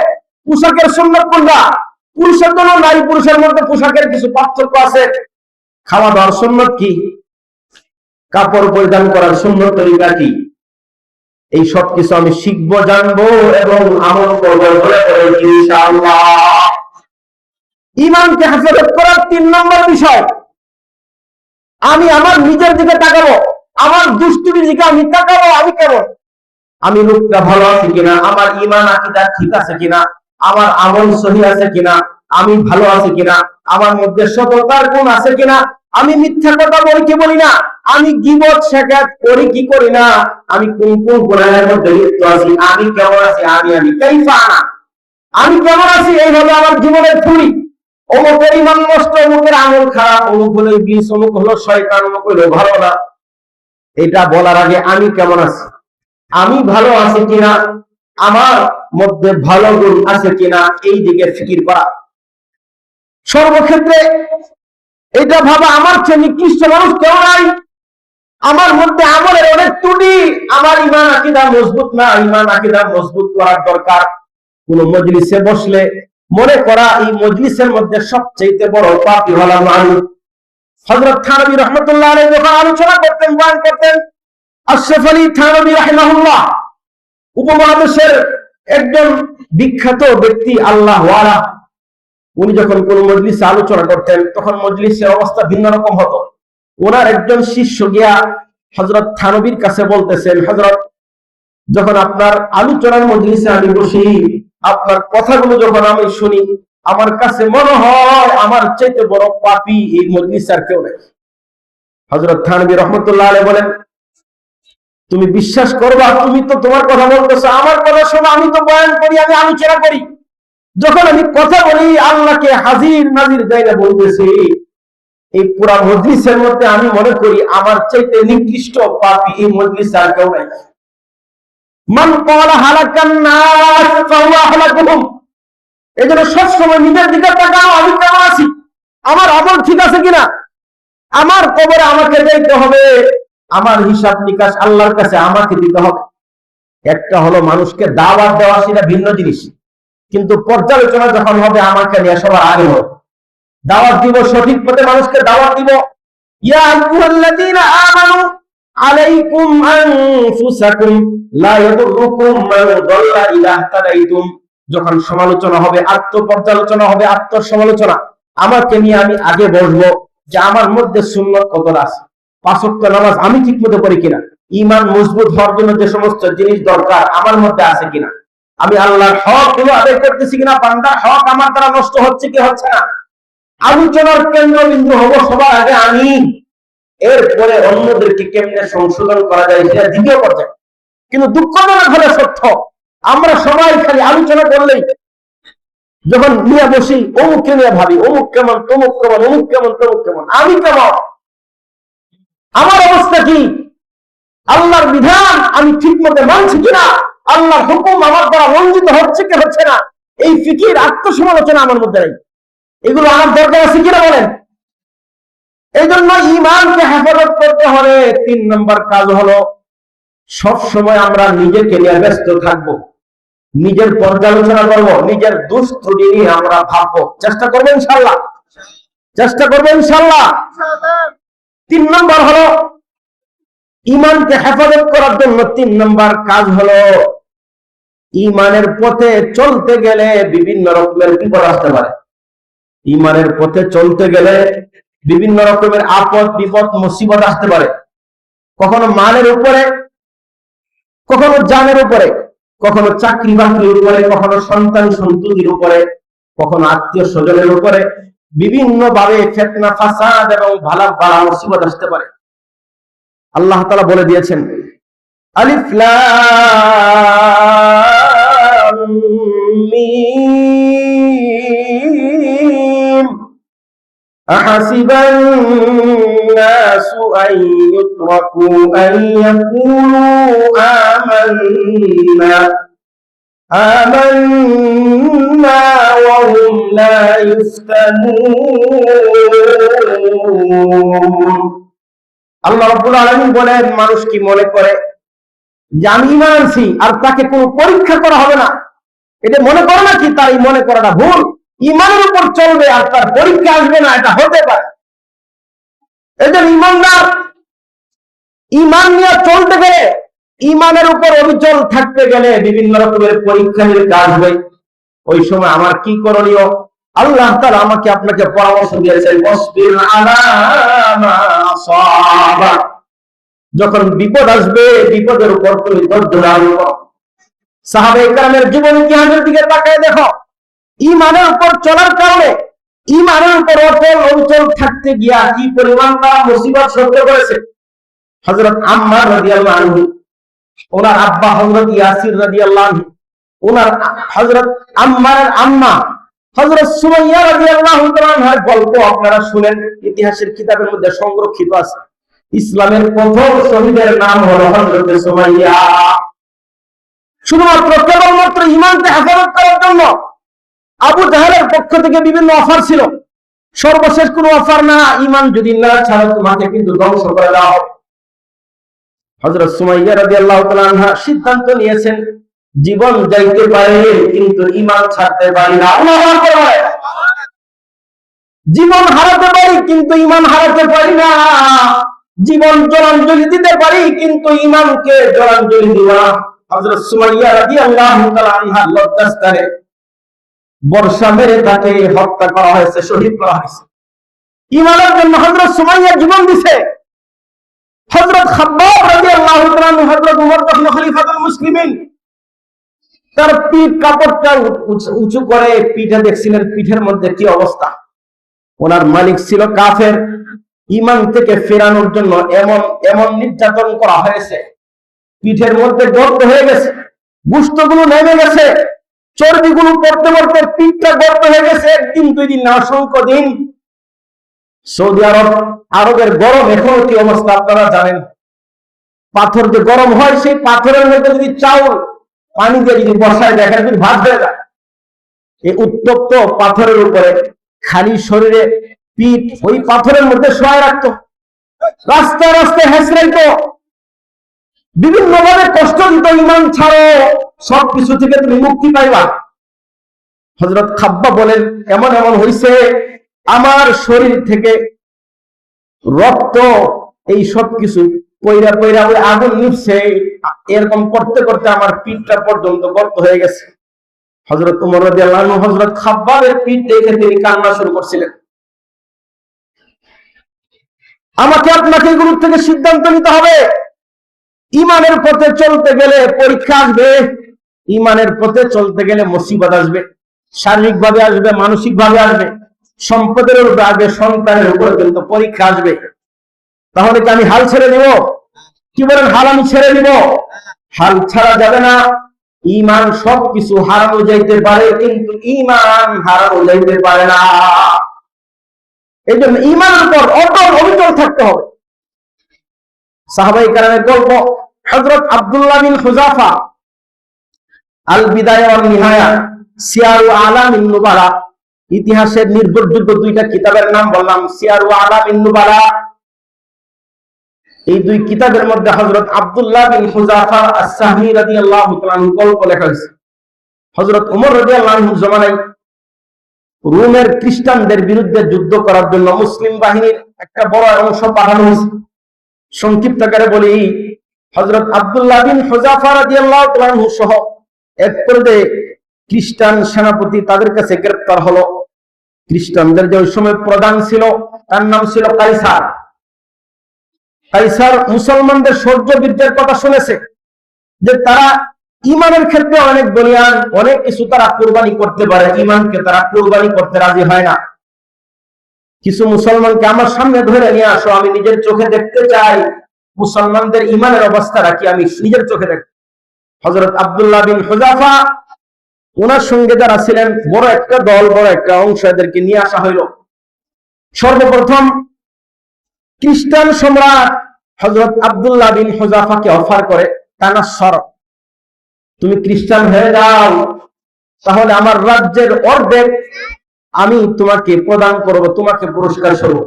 পোশাকের সুন্নাত কোনটা? পুরুষের জন্য নারী পুরুষের মধ্যে পোশাকের কিছু পার্থক্য আছে। খাওয়া দাওয়ার সুন্নাত কি, কাপড় পরিধান করার সুন্নত তরিকা কি, এই সব কিছু আমি শিখবো, জানবো এবং আমল করবো ইনশাআল্লাহ। ঈমানকে হেফাজত করার 3 নম্বর বিষয়, আমি আমার নিজের দিকে তাকাবো, আমার দুষ্টুর দিকে আমি তাকাবো। আমি কেমন, আমি লোকটা ভালো আছে কিনা, আমার ঈমান আকীদা ঠিক আছে কিনা, আমার আমল সহি আছে কিনা, আমি ভালো আছি কিনা, আমার মধ্যে সততার গুণ আছে কিনা, আমি মিথ্যা কথা বলি কি বলি না, আমি গীবত শেখাত করি কি করি না, আমি কোন কোন গুনাহের মধ্যে লিপ্ত আছি, আমি কেমন আছি, আমি কাইফা আনা, আমি কেমন আছি। এইভাবে আমার জীবনের ফুলি, অমুকের ঈমান নষ্ট, অমুকের আমল খারাপ, অমুক হলো ইবলিস, অমুক হলো শয়তান, অমুক হলো ভালো না, এটা বলার আগে আমি কেমন আছি, আমি ভালো আছি কিনা, আমার মধ্যে ভালো গুণ আছে কিনা, এই দিকে ফিকির করা। সর্বক্ষেত্রে এটা ভাবা আমার চেয়ে নিকৃষ্ট মানুষ কেউ নাই, আমার মধ্যে আমলের অনেক ত্রুটি, আমার ঈমান আকীদা মজবুত না, ঈমান আকীদা মজবুত করার দরকার। কোন মজলিসে বসলে মনে করা এই মজলিসের মধ্যে সবচেয়ে বড় পাপী হলাম আমি। হযরত থানবী রাহমাতুল্লাহ আলাইহি যখন আলোচনা করতেন, বয়ান করতেন, আশরাফ আলী থানবী রাহিমাহুল্লাহ উপমহাদেশের একজন বিখ্যাত ব্যক্তি, আল্লাহ ওয়ালা। উনি যখন কোন মজলিসে আলোচনা করতেন তখন মজলিসের অবস্থা ভিন্ন রকম হতো। ওনার একজন শিষ্য গিয়া হযরত থানবীর কাছে বলতেছেন, হযরত, যখন আপনার আলোচনার মজলিসে আমি বসি, আপনার কথাগুলো যখন আমি শুনি, আমার কাছে মনে হয় আমার চাইতে বড় পাপী এই মজলিসে আর কেউ নেই। হযরত থানবী রাহমাতুল্লাহ আলাইহি বলেন, তুমি বিশ্বাস করবা, তুমি তো তোমার কথা বলতেছো, আমার কথা শোনো, আমি তো বয়ান করি, আমি আলোচনা করি, যখন আমি কথা বলি আল্লাহকে হাজির নাজির জায়গা বলতেছি, এই পুরা মজলিসের মধ্যে আমি মনে করি আমার চাইতে নিকৃষ্ট পাপী এই মজলিসে আর কেউ নাই। মান ক্বালা হালাকান নাস ফাহুয়া হালাকুহুম। এজন্য সবসময় নিজের দিকে তাকাও, আমি কেমন আছি, আমার আমল ঠিক আছে কিনা, আমার কবরে আমাকে যাইতে হবে, আমার হিসাব নিকাশ আল্লাহর কাছে আমাকে দিতে হবে। একটা হলো মানুষকে দাওয়াত দেওয়া, সেটা ভিন্ন জিনিস, কিন্তু পর্যালোচনা যখন হবে আমাকে নিয়ে সবার আগে হবে। দাওয়াত দিব, সঠিক পথে মানুষকে দাওয়াত দিব। ইয়া আইয়ুহাল্লাযীনা আমানু আলাইকুম আনফুসাকুম লা ইয়াদুররুকুম মান দাল্লা ইযা ইহতাদাইতুম। যখন সমালোচনা হবে, আত্মপর্যালোচনা হবে, আত্মসমালোচনা, আমাকে নিয়ে আমি আগে বসবো যে আমার মধ্যে সুন্নাত কতটা আছে, 5 ওয়াক্ত নামাজ আমি ঠিক মতো পড়ি কিনা, ঈমান মজবুত হওয়ার জন্য যে সমস্ত জিনিস দরকার আমার মধ্যে আছে কিনা, আমি আল্লাহর হক গুলো আদায় করতেছি কিনা, বান্দার হক আমার দ্বারা নষ্ট হচ্ছে কি হচ্ছে না। আলোচনার কেন্দ্রবিন্দু হব সবার আগে আমি, এরপরে অন্যদেরকে কেমনে সংশোধন করা যায় সেটা দ্বিতীয় পর্যায়ে। কিন্তু দুঃখজনক হলে সত্য, আমরা সবাই খালি আলোচনা করলেই যখন নিয়ে বসি, অমুককে নিয়ে ভাবি, অমুক কেমন, তমুক কেমন, অমুক কেমন, তমুক কেমন, আমি কেমন, আমার অবস্থা কি, আল্লাহর বিধান আমি ঠিক মতো মানছি কিনা, আল্লাহর হুকুম আমার দ্বারা লঙ্ঘিত হচ্ছে কি হচ্ছে না, এই ফিকির আত্মসমালোচনা আমার মধ্যে নাই। এগুলো আমার দরকার আছে কিনা বলেন। এই জন্য ঈমানকে হেফাজত করতে হলে 3 নম্বর কাজ হলো সব সময় আমরা নিজেকে নিয়ে ব্যস্ত থাকবো, নিজের পর্যালোচনা করব, নিজের দোষ ত্রুটি নিয়ে আমরা ভাববো, চেষ্টা করবো ইনশাআল্লাহ, চেষ্টা করবো ইনশাআল্লাহ। 3 নম্বর হলো ঈমানকে হেফাজত করার জন্য 3 নম্বর কাজ হলো ঈমানের পথে চলতে গেলে বিভিন্ন রকমের বিপদ আসতে পারে। ঈমানের পথে চলতে গেলে বিভিন্ন রকমের আপদ বিপদ মুসিবত আসতে পারে, কখনো মালের উপরে, কখনো জানের উপরে, কখনো চাকরি বাকরির উপরে, কখনো সন্তান সন্ততির উপরে, কখনো আত্মীয় স্বজনের উপরে, বিভিন্ন ভাবে ফিতনা ফাসাদ এবং বালা মুসিবত আসতে পারে। আল্লাহ তাআলা বলে দিয়েছেন, আলিফ লাম লাম মিম أحسب الناس أن يتركوا أن يقولوا آمنا وهم لا يفتنون আল্লাহ রাব্বুল আলামিন বলেন, মানুষ কি মনে করে যে আমি ঈমান আনছি আর তাকে কোনো পরীক্ষা করা হবে না? এটা মনে করে নাকি? তার এই মনে করাটা ভুল। ঈমানের উপর চলবে আর তার পরীক্ষা আসবে না, এটা হতে পারে। এদের ঈমানদার ঈমান নিয়ে চলতে গেলে, ঈমানের উপর অবিচল থাকতে গেলে বিভিন্ন রকমের পরীক্ষা নিরীক্ষা আসবে। ওই সময় আমার কি করণীয়? আল্লাহ তাআলা আমাকে আপনাকে পরামর্শ দিয়েছেন, ওয়াসবির আলা মা আসাবা। যখন বিপদ আসবে, বিপদের উপর তুমি ধৈর্য ধারণ করো। সাহাবায়ে কেরামের জীবন ইতিহাসের দিকে তাকায় দেখো, ঈমানের উপর চলার কারণে, ঈমানের উপর অটল অবিচল থাকতে গিয়া কি পরিমাণ তারা মুসিবত সহ্য করেছে। হযরত আম্মার রাদিয়াল্লাহু আনহু, ওনার আব্বা হযরত ইয়াসির রাদিয়াল্লাহু আনহু, ওনার হযরত আম্মারের আম্মা হযরত সুমাইয়া রাদিয়াল্লাহু তাআলার গল্প আপনারা শুনেন, ইতিহাসের কিতাবের মধ্যে সংরক্ষিত আছে। ইসলামের প্রথম শহীদের নাম হলো হযরত সুমাইয়া। শুধুমাত্র কেবলমাত্র ঈমানকে হেফাজত করার জন্য আবু জাহেলের পক্ষ থেকে বিভিন্ন অফার ছিল। সর্বশেষ কোনো অফার না, ঈমান যদি না ছাড়ো তোমাকে কিন্তু ধ্বংস করে দেওয়া হবে। হযরত সুমাইয়া রাদিয়াল্লাহু তাআলা আনহা সিদ্ধান্ত নিয়েছেন, জীবন যাইতে পারে কিন্তু ঈমান ছাড়তে পারি না। আল্লাহু আকবার। জীবন হারাতে পারি কিন্তু ঈমান হারাতে পারি না। জীবন জলাঞ্জলি দিতে পারি কিন্তু ঈমানকে জলাঞ্জলি দিব না। হযরত সুমাইয়া রাদিয়াল্লাহু তাআলা আনহার লজ্জাস্থানে বর্ষা মেরে তাকে হত্যা করা হয়েছে, শহীদ করা হয়েছে। ঈমানের জন্য হযরত সুমাইয়া জীবন দিছে। হযরত খাব্বাব রাদিয়াল্লাহু তাআলা আনহু, হযরত ওমর যখন খলিফাতুল মুসলিমিন, তার পিঠ কাপড়টা উঁচু করে পিঠে দেখছিলেন, পিঠের মধ্যে কি অবস্থা। ওনার মালিক ছিল কাফের। ঈমান থেকে ফেরানোর জন্য এমন এমন নির্যাতন করা হয়েছে, পিঠের মধ্যে গর্ত হয়ে গেছে, গোশতগুলো নেমে গেছে, চর্বিগুলো পড়তে পড়তে পিঠটা গর্ত হয়ে গেছে। একদিন, দুই দিন না, অসংখ্য দিন। সৌদি আরবের গরম এখনো কি অবস্থা আপনারা জানেন। পাথর যে গরম হয়, সেই পাথরের মধ্যে যদি চাউল পানি দিয়ে যদি বসায় দেখেন, যদি ভাত হয়ে যায়। এই উত্তপ্ত পাথরের উপরে খালি শরীরে পিঠ ওই পাথরের মধ্যে শোয়ায় রাখতো, রাস্তায় রাস্তায় হেসরাইতো, বিভিন্ন ভাবে কষ্ট দিত। ঈমান ছাড়ো, সবকিছু থেকে তুমি মুক্তি পাইবা। হযরত খাব্বাব বলেন, এমন এমন হইছে আমার শরীর থেকে রক্ত, এই সব কিছু পয়রা পয়রা ওই আগুন নিভছে, এরকম করতে করতে আমার পিঠটা পর্যন্ত গর্ত হয়ে গেছে। হযরত ওমর রাদিয়াল্লাহু আনহু হযরত খাব্বাবের পিঠ দেখে তিনি কান্না শুরু করছিলেন। আমাকে আপনাকে এগুলো থেকে সিদ্ধান্ত নিতে হবে। ঈমানের পথে চলতে গেলে পরীক্ষা আসবে, ঈমানের পথে চলতে গেলে মুসিবত আসবে, শারীরিক ভাবে আসবে, মানসিক ভাবে আসবে, সম্পদের উপর আসবে, সন্তানের উপর কিন্তু পরীক্ষা আসবে। তাহলে কি আমি হাল ছেড়ে দিব? কি বলেন, হাল আমি ছেড়ে দিব? হাল ছাড়া যাবে না। ঈমান সবকিছু হারানো যাইতে পারে কিন্তু ঈমান হারানো যাইতে পারে না। এই জন্য ঈমানের উপর অটল অবিচল থাকতে হবে। সাহাবায়ে কেরামের গল্প, হযরত আব্দুল্লাহ বিন হুযাফা, আল বিদায়া ওয়ান নিহায়া, সিয়ারু আলামিন নুবালা, ইতিহাসের নির্ভরযোগ্য দুইটা কিতাবের নাম বললাম, সিয়ারু আলামিন নুবালা। এই দুই কিতাবের মধ্যে হযরত আব্দুল্লাহ বিন হুযাফা আস-সাহমি রাদিয়াল্লাহু তাআলা আনহু গল্প লেখা হয়েছে। হযরত ওমর রাদিয়াল্লাহু আনহু জামানায় রোমের খ্রিস্টানদের বিরুদ্ধে যুদ্ধ করার জন্য মুসলিম বাহিনীর একটা বড় অংশ পাঠানো হয়েছে। সংক্ষিপ্ত আকারে বলি, হযরত আব্দুল্লাহ বিন হুযাফা রাদিয়াল্লাহু তাআলা আনহু সহ এক পর্যায়ে খ্রিস্টান সেনাপতি তাদের কাছে গ্রেফতার হলো। খ্রিস্টানদের যে ওই সময় প্রধান ছিল, তার নাম ছিল কাইসার। কাইসার মুসলমানদের শৌর্য বীর্যের কথা শুনেছে, যে তারা ঈমানের ক্ষেত্রে অনেক বলিয়ান, অনেক কিছু তারা কুরবানি করতে পারে, ঈমানকে তারা কুরবানি করতে রাজি হয় না। কিছু মুসলমানকে আমার সামনে ধরে নিয়ে আসো, আমি নিজের চোখে দেখতে চাই মুসলমানদের ঈমানের অবস্থাটা কি, আমি নিজের চোখে দেখ। হযরত আব্দুল্লাহ বিন হুযাফা ওনার সঙ্গে যারা ছিলেন বড় একটা দল, বড় একটা অংশ, এদেরকে নিয়ে আসা হইল। সর্বপ্রথম খ্রিস্টান সম্রাট হযরত আব্দুল্লাহ বিন হুযাফাকে অফার করে, তানাসসর, তুমি খ্রিস্টান হয়ে যাও, তাহলে আমার রাজ্যের অর্ধেক আমি তোমাকে প্রদান করব, তোমাকে পুরস্কার স্বরূপ।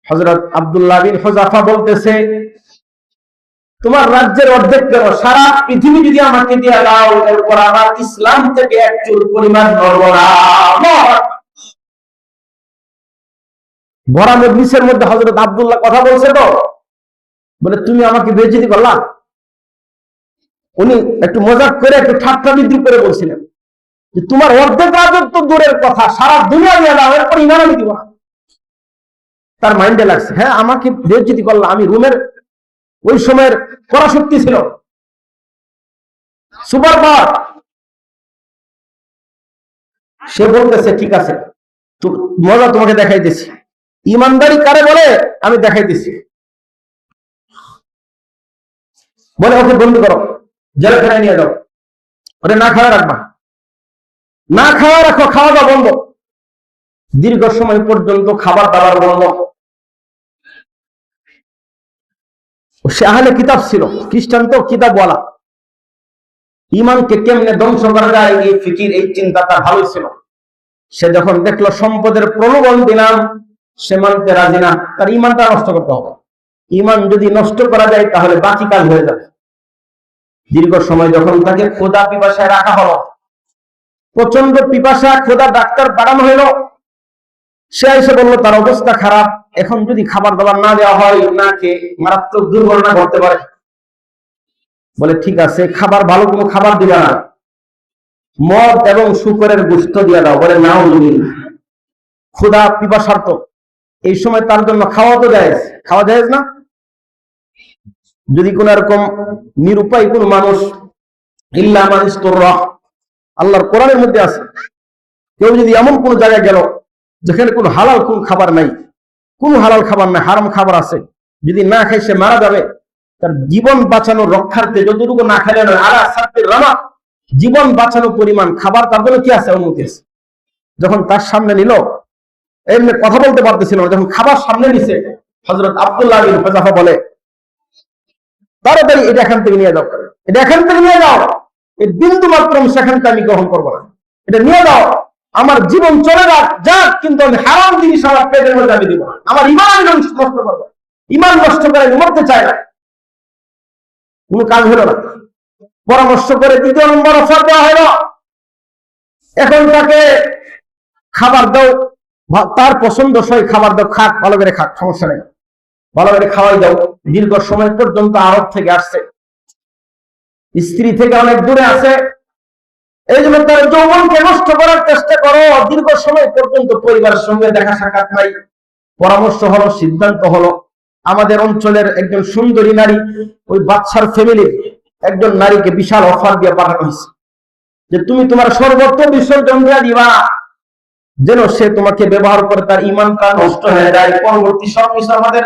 হযরত আব্দুল্লাহ বিন হুযাফা বলতেছে, তোমার রাজ্যের অর্ধেক কেন, সারা পৃথিবী যদি আমাকে দিয়ে দাও, এরপর আমার ইসলাম থেকে এক চুল পরিমাণ নড়ব না। ভরা মজলিসের মধ্যে হযরত আব্দুল্লাহ কথা বলছে, তো বলে তুমি আমাকে বেইজ্জতি করলা। উনি একটু মজাক করে, একটু ঠাট্টা বিদ্রুপ করে বলছিলেন যে তোমার অর্ধেক রাজত্ব দূরের কথা, সারা দুনিয়া নিয়ে দাও, এরপর ইমান আমি দিব না। তার মাইন্ডে লাগছে, হ্যাঁ আমাকে বেইজ্জতি করলা, আমি রোমের ওই সময়ের পরাশক্তি ছিল, সুপার পাওয়ার। সে বলতেছে ঠিক আছে, মজা তোমাকে দেখাইতেছি, ইমানদারি কারে বলে আমি দেখাইতেছি। বলে ওকে বন্দি করো, জেলখানায় নিয়ে যাও, ওরে না খাওয়া রাখবা, না খাওয়া রাখো, খাওয়া দাওয়া বন্ধ, দীর্ঘ সময় পর্যন্ত খাবার দাবার বন্ধ। সে আহলে কিতাব ছিল, খ্রিস্টান তো কিতাবওয়ালা, ইমানকে কেমনে ধ্বংস করা যায় এই ফিকির, এই চিন্তা তার ভালো ছিল। সে যখন দেখলো সম্পদের প্রলোভন দিলাম, সে মানতে রাজি না, তার ইমানটা নষ্ট করতে হবে। ইমান যদি নষ্ট করা যায় তাহলে বাকি কাজ হয়ে যাবে। দীর্ঘ সময় যখন তাকে ক্ষুধা পিপাসায় রাখা হলো, প্রচন্ড পিপাসা, ক্ষুধা, ডাক্তার পাঠানো হলো, সে এসে বললো তার অবস্থা খারাপ, এখন যদি খাবার দাবার না দেওয়া হয়, না খেয়ে মারাত্মক দুর্ঘটনা ঘটতে পারে। বলে ঠিক আছে, খাবার ভালো কোনো খাবার দিবে না, মদ এবং শুকরের গোশত দিয়ে দাও। বলে নাও, ক্ষুধা পিপাসার্ত, এই সময় তার জন্য খাওয়া তো জায়েজ, খাওয়া জায়েজ না? যদি কোন এরকম নিরুপায় কোন মানুষ, ইল্লা মান ইসতুররা, আল্লাহর কোরআনের মধ্যে আছে, কেউ যদি এমন কোন জায়গায় গেল যেখানে কোনো হালাল কোন খাবার নাই, কোন হালাল খাবার নাই, হারাম খাবার আছে, যদি না খাই সে মারা যাবে, তার জীবন বাঁচানোর রক্ষার্থে যতটুকু না খেলে নয়, আলা সাদ্দির রামা, জীবন বাঁচানোর পরিমাণ খাবার তার জন্য কি আছে, অনুমতি আছে। যখন তার সামনে নিল, এমনি কথা বলতে পারতেছিল না, যখন খাবার সামনে নিছে, হযরত আব্দুল্লাহ বিন হুযাফা বলে তাড়াতাড়ি এটা এখান থেকে নিয়ে যাও, এটা এখান থেকে নিয়ে যাও, এই বিন্দু মাত্র সেখান থেকে আমি গ্রহণ করবো না, এটা নিয়ে যাও, আমার জীবন চলে যাক, কিন্তু আমি হারাম জিনিস আমার পেটের মধ্যে আমি দিব না, আমার ইমান আমি নষ্ট করবো, ইমান নষ্ট করে আমি মরতে চাই না। কোন কাজ হলো না, পরামর্শ করে দ্বিতীয় নম্বর অফার দেওয়া হলো, এখন তাকে খাবার দাও, তার পছন্দসই খাবার দাও, খাক, ভালো করে খাক, সমস্যা নেই, ভালো করে খাওয়াই দাও। দীর্ঘ সময় পর্যন্ত আরব থেকে আসছে, স্ত্রী থেকে অনেক দূরে আছে, এই জন্য তার যৌবনকে নষ্ট করার চেষ্টা করো। দীর্ঘ সময় পর্যন্ত পরিবারের সঙ্গে দেখা সাক্ষাৎ নাই। পরামর্শ হলো, সিদ্ধান্ত হলো, আমাদের অঞ্চলের একজন সুন্দরী নারী, ওই বাচ্চার ফ্যামিলির একজন নারীকে বিশাল অফার দিয়ে পাঠানো হয়েছে যে তুমি তোমার সর্বত্র বিসর্জন দিয়ে দিবা, যেন সে তোমাকে ব্যবহার করে তার ইমানটা নষ্ট হয়ে যায়, পরবর্তী সবকিছু আমাদের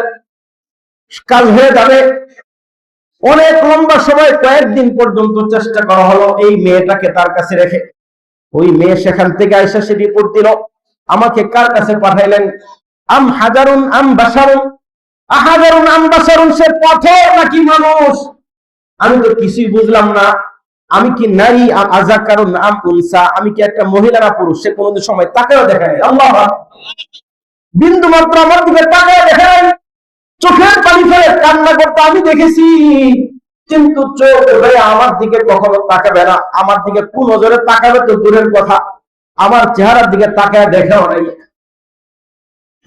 কাজ হয়ে যাবে। অনেক লম্বা সময়, কয়েকদিন পর্যন্ত চেষ্টা করা হলো এই মেয়েটাকে তার কাছে রেখে। ওই মেয়ে সেখান থেকে আইসা সে রিপোর্ট দিল, আমাকে কার কাছে পাঠাইলেন, আম হাজারুন আম বাশারুন, আহাজারুন আম বাশারুন, সে পাথর নাকি মানুষ, আমি তো কিছুই বুঝলাম না, আমি কি নারী আম আযাকারুন আম উনসা, আমি কি একটা মহিলা না পুরুষ, সে কোনোদিন সময় তাকাও দেখে নাই, আল্লাহ বিন্দু মাত্র আমার দিকে তাকাও দেখে নাই, চোখের পানি ফেলে কান্না করতে আমি দেখেছি, কিন্তু চোখ ভাই আমার দিকে কখনো তাকাবে না, আমার দিকে কোন নজরে তাকাবে তো দূরের কথা, আমার চেহারার দিকে তাকায় দেখেও নাই।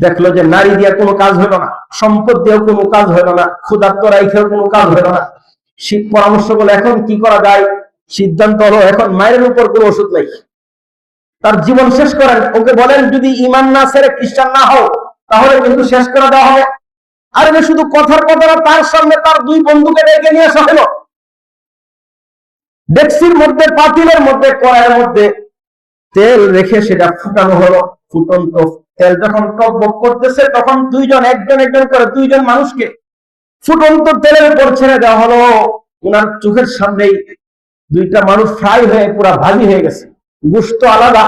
দেখলো যে নারী দিয়ে কোনো কাজ হলো না, সম্পদ দিয়েও কোনো কাজ হলো না, ক্ষুধার্ত রাইখেও কোনো কাজ হলো না। পরামর্শ বলে এখন কি করা যায়, সিদ্ধান্ত হলো এখন মায়ের উপর কোনো ওষুধ নেই, তার জীবন শেষ করেন। ওকে বলেন যদি ইমান না ছেড়ে খ্রিস্টান না হও তাহলে কিন্তু শেষ করে দেওয়া হবে। আর এটা শুধু কথার কথা না, তার সামনে তার দুই বন্ধুকে ডেকে নিয়ে আসা হলো, ডেক্সির মধ্যে, পাতিলের মধ্যে, কড়াইয়ের মধ্যে তেল রেখে সেটা ফুটানো হলো। ফুটন্ত তেল যখন টকবক করতেছে, তখন দুইজন, একজন একজন করে দুইজন মানুষকে ফুটন্ত তেলের উপর ছেড়ে দেওয়া হলো। ওনার চোখের সামনেই দুইটা মানুষ ফ্রাই হয়ে পুরা ভাজি হয়ে গেছে, গোশত আলাদা,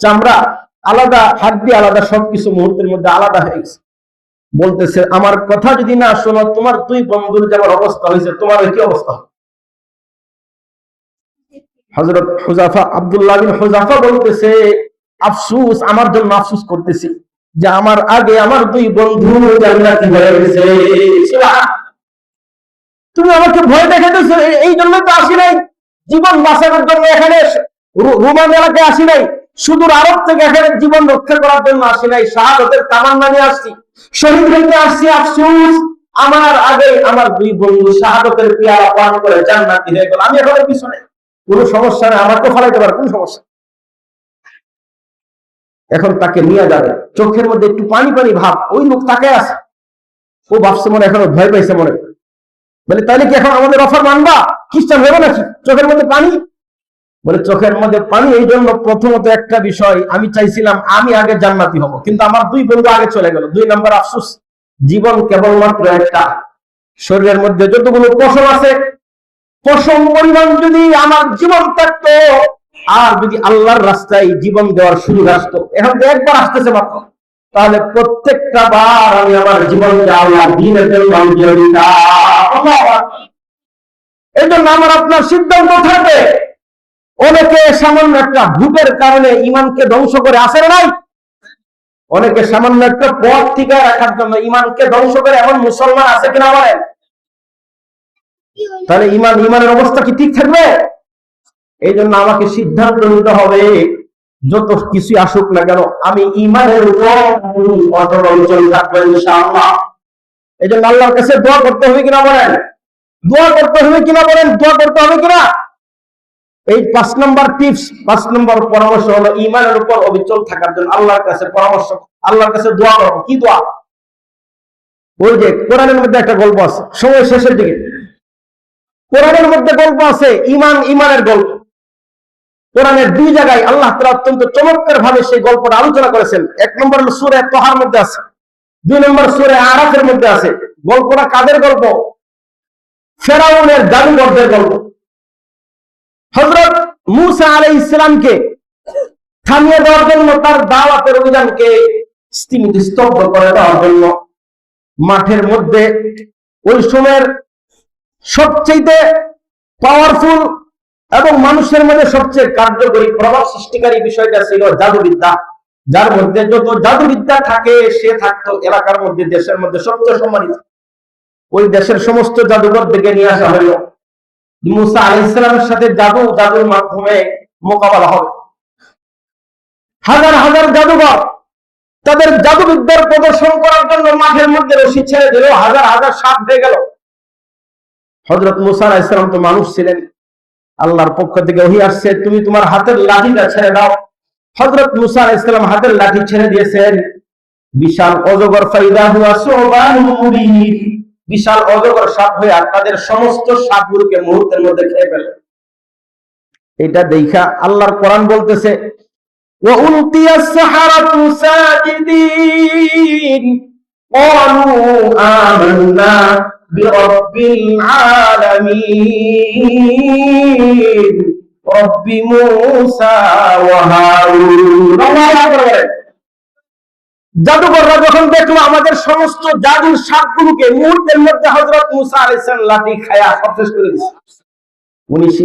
চামড়া আলাদা, হাড্ডি আলাদা, সবকিছু মুহূর্তের মধ্যে আলাদা হয়ে গেছে। বলতেছে আমার কথা যদি না শোনো, তোমার দুই বন্ধুর যেমন অবস্থা হয়েছে তোমার কি অবস্থা। হযরত হুযাফা, আব্দুল্লাহ বিন হুযাফা বলতেছে আফসোস, আমার জন্য আফসোস করতেছি যে আমার আগে আমার দুই বন্ধু জান্নাতি হয়ে গেছে। তুমি আমাকে ভয় দেখাতেছো, এই জন্য তো আসি নাই জীবন বাঁচানোর জন্য, এখানে রোমান এলাকায় আসি নাই, সুদূর আরব থেকে এখানে জীবন রক্ষা করার জন্য আসি নাই, শাহাদাতের তামান্না নিয়ে আসছি, শহীদ হইতে আসছি। আফসোস, আমার আগে আমার দুই বন্ধু শাহাদাতের পেয়ালা পান করে জান্নাতি হয়ে গেল, আমি এখন পিছনে। কোনো সমস্যা নেই, আমাকে ফলাইতে পারে, কোনো সমস্যা। এখন তাকে নিয়ে যাবে, চোখের মধ্যে একটু পানি পানি ভাব, ওই লোক তাকে আছে, ও ভাবছে মনে এখনো ভয় পাইছে মনে, বলে তাহলে কি এখন আমাদের অফার মানবা, খ্রিস্টান হবে নাকি? চোখের মধ্যে পানি, বলে চোখের মধ্যে পানি এই জন্য প্রথমত একটা বিষয়, আমি চাইছিলাম আমি আগে জান্নাতি হব, কিন্তু আমার দুই বন্ধু আগে চলে গেল। দুই নম্বর আফসোস, জীবন কেবলমাত্র একটা, শরীরের মধ্যে যতগুলো পশম আছে, পশম পরিমাণ যদি আমার জীবন থাকতো, আর যদি আল্লাহর রাস্তায় জীবন দেওয়ার সুযোগ আসতো, এখন তো একবার আসতেছে মাত্র, তাহলে প্রত্যেকটা বার আমি আমার জীবনকে আল্লাহর দ্বীনের জন্য দিয়ে দিতাম। এই জন্য আমার আপনার সিদ্ধান্ত থাকবে। অনেকে সামান্য একটা ভূতের কারণে ইমানকে ধ্বংস করে, আসে নাই? অনেকে সামান্য একটা পথ থেকে রাখার জন্য ইমানকে ধ্বংস করে, এমন মুসলমান আছে কিনা বলেন? তাহলে ইমানের অবস্থা কি ঠিক থাকবে? এই জন্য আমাকে সিদ্ধান্ত নিতে হবে, যত কিছু আসুক না কেন আমি ইমানের উপর অটল অবিচল থাকবো ইনশাআল্লাহ। এই জন্য আল্লাহর কাছে দোয়া করতে হবে কিনা বলেন? দোয়া করতে হবে কিনা বলেন? দোয়া করতে হবে কিনা? এই 5 নম্বর টিপস, 5 নম্বর পরামর্শ হলো ইমানের উপর অবিচল থাকার জন্য আল্লাহর কাছে পরামর্শ, আল্লাহর কাছে দোয়া করবো। কি দোয়া? ওই যে কোরআনের মধ্যে একটা গল্প আছে, সময় শেষের দিকে কোরআনের মধ্যে গল্প আছে, ইমানের গল্প। কোরআনের 2 জায়গায় আল্লাহ তাআলা অত্যন্ত চমৎকার ভাবে সেই গল্পটা আলোচনা করেছেন। 1 নম্বর সূরা তাহার মধ্যে আছে, 2 নম্বর সূরা আরাফের মধ্যে আছে। গল্পটা কাদের গল্প? ফেরাউনের জাদুঘরদের গল্প। হযরত মূসা আলাইহিস সালামকে থামিয়ে দেওয়ার জন্য, তার দাওয়াতের অভিযানকে স্তব্ধ করে দেওয়ার জন্য মাঠের মধ্যে ওই সময়ের সবচেয়ে পাওয়ারফুল এবং মানুষের মধ্যে সবচেয়ে কার্যকরী প্রভাব সৃষ্টিকারী বিষয়টা ছিল জাদুবিদ্যা। যার মধ্যে যত জাদুবিদ্যা থাকে সে থাকতো এলাকার মধ্যে, দেশের মধ্যে সবচেয়ে সম্মানিত। ওই দেশের সমস্ত জাদুঘরদেরকে নিয়ে আসা হলো, মূসা আলাইহিস সালামের সাথে জাদুর মাধ্যমে মোকাবেলা হবে। হাজার হাজার জাদুঘর তাদের জাদুবিদ্যার প্রদর্শন করার জন্য মাঠের মধ্যে রশি ছেড়ে দিল, হাজার হাজার সাপ হয়ে গেল। হযরত মূসা আলাইহিস সালাম তো মানুষ ছিলেন, আল্লাহর পক্ষ থেকে ওহী আসছে, তুমি তোমার হাতের লাঠিটা ছেড়ে দাও। হযরত মূসা আলাইহিস সালাম হাতের লাঠি ছেড়ে দিয়েছেন, বিশাল অজগর ফাইদা হুয়া সুবানুল মুবিন, বিশাল অজগর সাপ হয়ে আর তাদের সমস্ত সাপগুলোকে মুহূর্তের মধ্যে খেয়ে ফেলে। এটা দেখা আল্লাহর কোরআন বলতেছে ওয়া উলকিয়াস সাহারাতু সাজিদিন ক্বালু আমান্না বিরাব্বিল আলামিন রব্বি মূসা ওয়া হারুন। জাদুকররা যখন দেখলো আমাদের সমস্ত জাদুর সাপগুলোকে, মুহূর্তের মধ্যে হযরত মূসা আলাইহিস সালাম লাঠি খায়া সব শেষ করে দিয়েছে।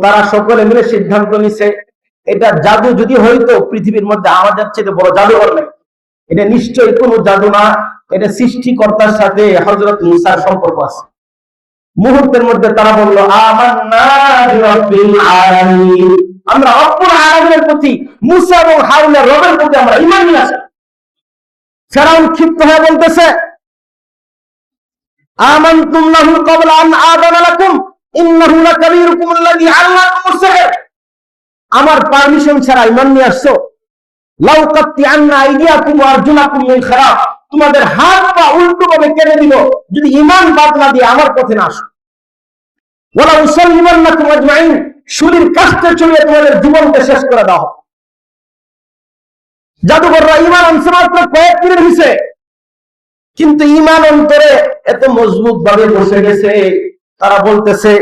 তারা সকলে মিলে সিদ্ধান্ত নিছে, এটা জাদু যদি হইতো পৃথিবীর মধ্যে আমাদের চেয়ে বড় জাদুঘর নেই, এটা নিশ্চয়ই কোনো জাদু না, এটা সৃষ্টিকর্তার সাথে হযরত মূসার সম্পর্ক আছে। মুহূর্তের মধ্যে তারা বলল আমান্না বিরাব্বিল আলামিন, আমরা রব্বুল আলামিনের প্রতি, মূসা এবং হারুনের রবের প্রতি আমরা ঈমান নিয়ে আসি। ফেরাউন ক্ষিপ্ত হয়ে বলতেছে আমানতুম লাহু ক্বাবলা আন আযানা লাকুম ইন্নাহু লাকাবীরুকুম আল্লাযী আল্লামাকুমুস সিহর, আমার পারমিশন ছাড়া ঈমান নিয়ে আসছো? লাউ কাত্তি আন্না আইদিয়াকুম ওয়া আরজুলাকুম মিন খিলাফ, তোমাদের হাত পা উল্টো ভাবে কেটে দিব যদি ঈমান বাদ না দিয়ে আমার পথে না আসো। ওয়ালা উসাল্লিমান্নাকুম আজমাইন, শরীর কাস্তে চড়িয়ে তোমাদের জীবনকে শেষ করে দাও। জাদুঘররা ঈমান আনছে মাত্র কয়েক দিনের হিসেবে, কিন্তু ঈমান অন্তরে এত মজবুত ভাবে বসে গেছে, তারা বলতেছে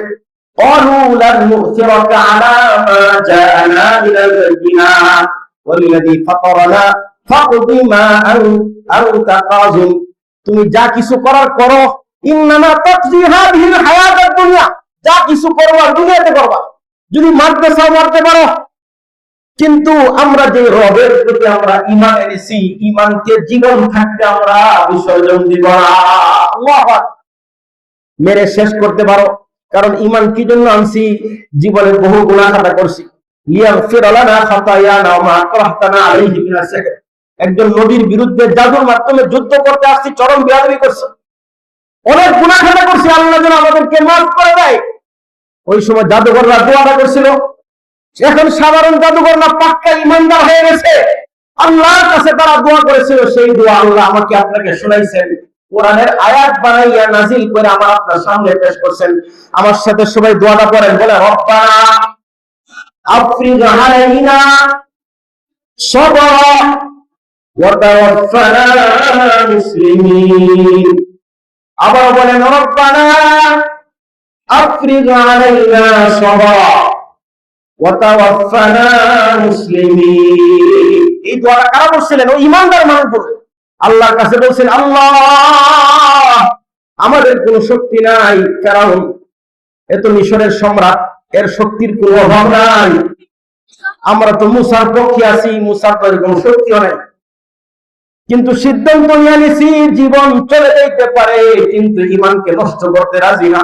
قالوا لن نؤثرك على ما جاءنا من البينات والذي فطرنا فاقض ما أنت قاض তুমি যা কিছু করার করো ইন্নামা তাকজি হাদিহিল হায়াতাদ দুনিয়া যা কিছু করবা দুনিয়াতে করবা যদি মারতে চাও মারতে পারো কিন্তু আমরা যে রবের প্রতি আমরা ঈমান এনেছি ঈমানকে জীবন থাকতে আমরা বিসর্জন দিব না আল্লাহু আকবার মেরে শেষ করতে পারো কারণ ঈমান কি জন্য আনছি জীবনে বহু গুনাহ খাতা করছি লিয়াগফির লানা খাতায়ানা ওয়া মা আকরাহতানা আলাইহি মিনাস সিহর একজন নবীর বিরুদ্ধে জাদুর মাধ্যমে যুদ্ধ করতে আসছি চরম বেয়াদবি করছি অনেক গুনাহ খাতা করছি আল্লাহ যেন আমাদেরকে মাফ করে দেয় ওই সময় জাদুকররা দোয়াটা করছিল এখন সাধারণ জাদুকর না পাক্কা ঈমানদার হয়ে গেছে আল্লাহর কাছে তারা দোয়া করেছিল সেই দোয়া আল্লাহ আমাকে আপনাকে শোনাইছেন কোরআনের আয়াত বানাইয়া নাজিল করে আমার আপনার সামনে পেশ করছেন আমার সাথে সবাই দোয়াটা করেন বলে রব্বানা আফরিগ আলাইনা সাবরা ওয়া তাওয়াফানা মুসলিমিন আবার বলেন রব্বানা আফরিগ আলাইনা সাবরা ওয়া তাওয়াফানা মুসলিমিন এই দোয়াটা কারা বলছিলেন ওই ঈমানদার মানুষগুলো আল্লাহর কাছে বলছেন আল্লাহ আমাদের কোনো শক্তি নাই কারণ এত মিশরের সম্রাট এর শক্তির কোনো অভাব নাই আমরা তো মুসার পক্ষে আছি মুসার তো কোনো শক্তিও নাই কিন্তু সিদ্ধান্ত নিয়ে নিছি জীবন চলে যেতে পারে কিন্তু ঈমানকে নষ্ট করতে রাজি না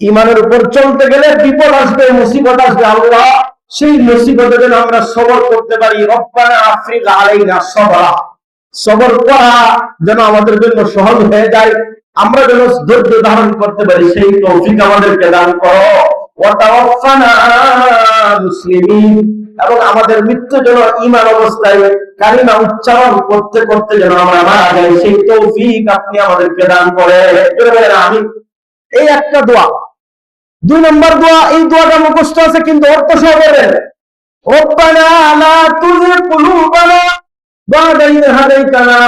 ঈমানের উপর চলতে গেলে বিপদ আসবে মুসিবত আসবে আল্লাহ সেই মুসিবতে যেন আমরা সবর করতে পারি রব্বানা আফরিগ আলাইনা সাবরা সবর করা যেন আমাদের জন্য সহজ হয়ে যায় আমরা যেন ধৈর্য ধারণ করতে পারি সেই তৌফিক আমাদেরকে দান করো ওয়া তাওয়াফানা মুসলিমিন এবং আমাদের মৃত্যু যেন ঈমান অবস্থায় কালিমা উচ্চারণ করতে করতে যেন আমরা মারা যাই সেই তৌফিক আপনি আমাদেরকে দান করেন আমিন এই একটা দোয়া দুই নম্বর দোয়া এই দোয়াটা মুখস্থ আছে কিন্তু অর্থ সহ বলেন রব্বানা লা তুযিগ কুলুবানা বা'দা ইয হাদাইতানা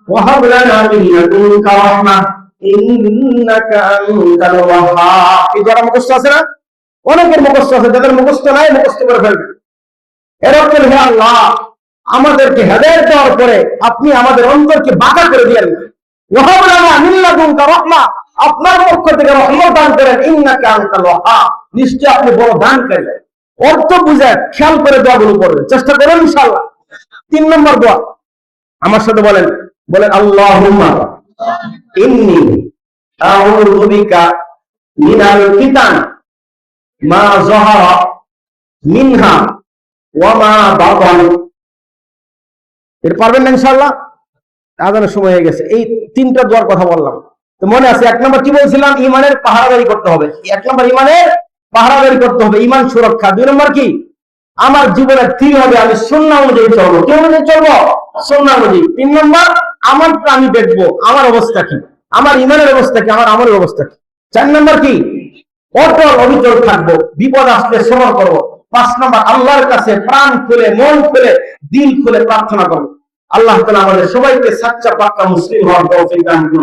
ওয়া হাব লানা মিন লাদুনকা রাহমাহ ইন্নাকা আনতাল ওয়াহ্হাব এই দোয়াটা মুখস্থ আছে না অনেকের মুখস্থ আছে যাদের মুখস্থ নাই মুখস্থ করে ফেলবেন এরকম হে আল্লাহ আমাদেরকে হেদায়েত দেওয়ার পরে আপনি আমাদের অন্তরকে বাঁকা করে দিয়েন ওয়া হাব লানা মিন লাদুনকা রাহমাহ আপনার পক্ষ থেকে রহমত দান করেন ইন্নাকা আনতাল ওয়াহ্হাব নিশ্চয় আপনি বড় দানকারী অর্থ বুঝে খেয়াল করে দোয়াগুলো করবেন চেষ্টা করেন ইনশাআল্লাহ তিন নম্বর দোয়া আমার সাথে বলেন আল্লাহুম্মা ইন্নী আউযু বিকা মিনাল ফিতান মা যাহারা মিনহা ওয়া মা বাতান এর পারবেন না ইনশাআল্লাহ আজানের সময় হয়ে গেছে এই তিনটা দোয়ার কথা বললাম তো মনে আছে এক নম্বর কি বলছিলাম ঈমানের পাহারাদারি করতে হবে এক নম্বর ঈমানের পাহারাদারি করতে হবে ঈমান সুরক্ষা দুই নম্বর কি আমার জীবনের স্থির হবে আমি সুন্নাহ অনুযায়ী চলবো কি অনুযায়ী চলবো সুন্নাহ অনুযায়ী তিন নম্বর আমারটা আমি দেখবো আমার অবস্থা কি আমার ঈমানের অবস্থা কি আমার আমলের অবস্থা কি চার নম্বর কি অটল অবিচল থাকবো বিপদ আসলে সবর করবো পাঁচ নম্বর আল্লাহর কাছে প্রাণ খুলে মন খুলে দিল খুলে প্রার্থনা করবো আল্লাহ তাআলা আমাদের সবাইকে সাচ্চা পাক্কা মুসলিম হওয়ার তৌফিক দান করুন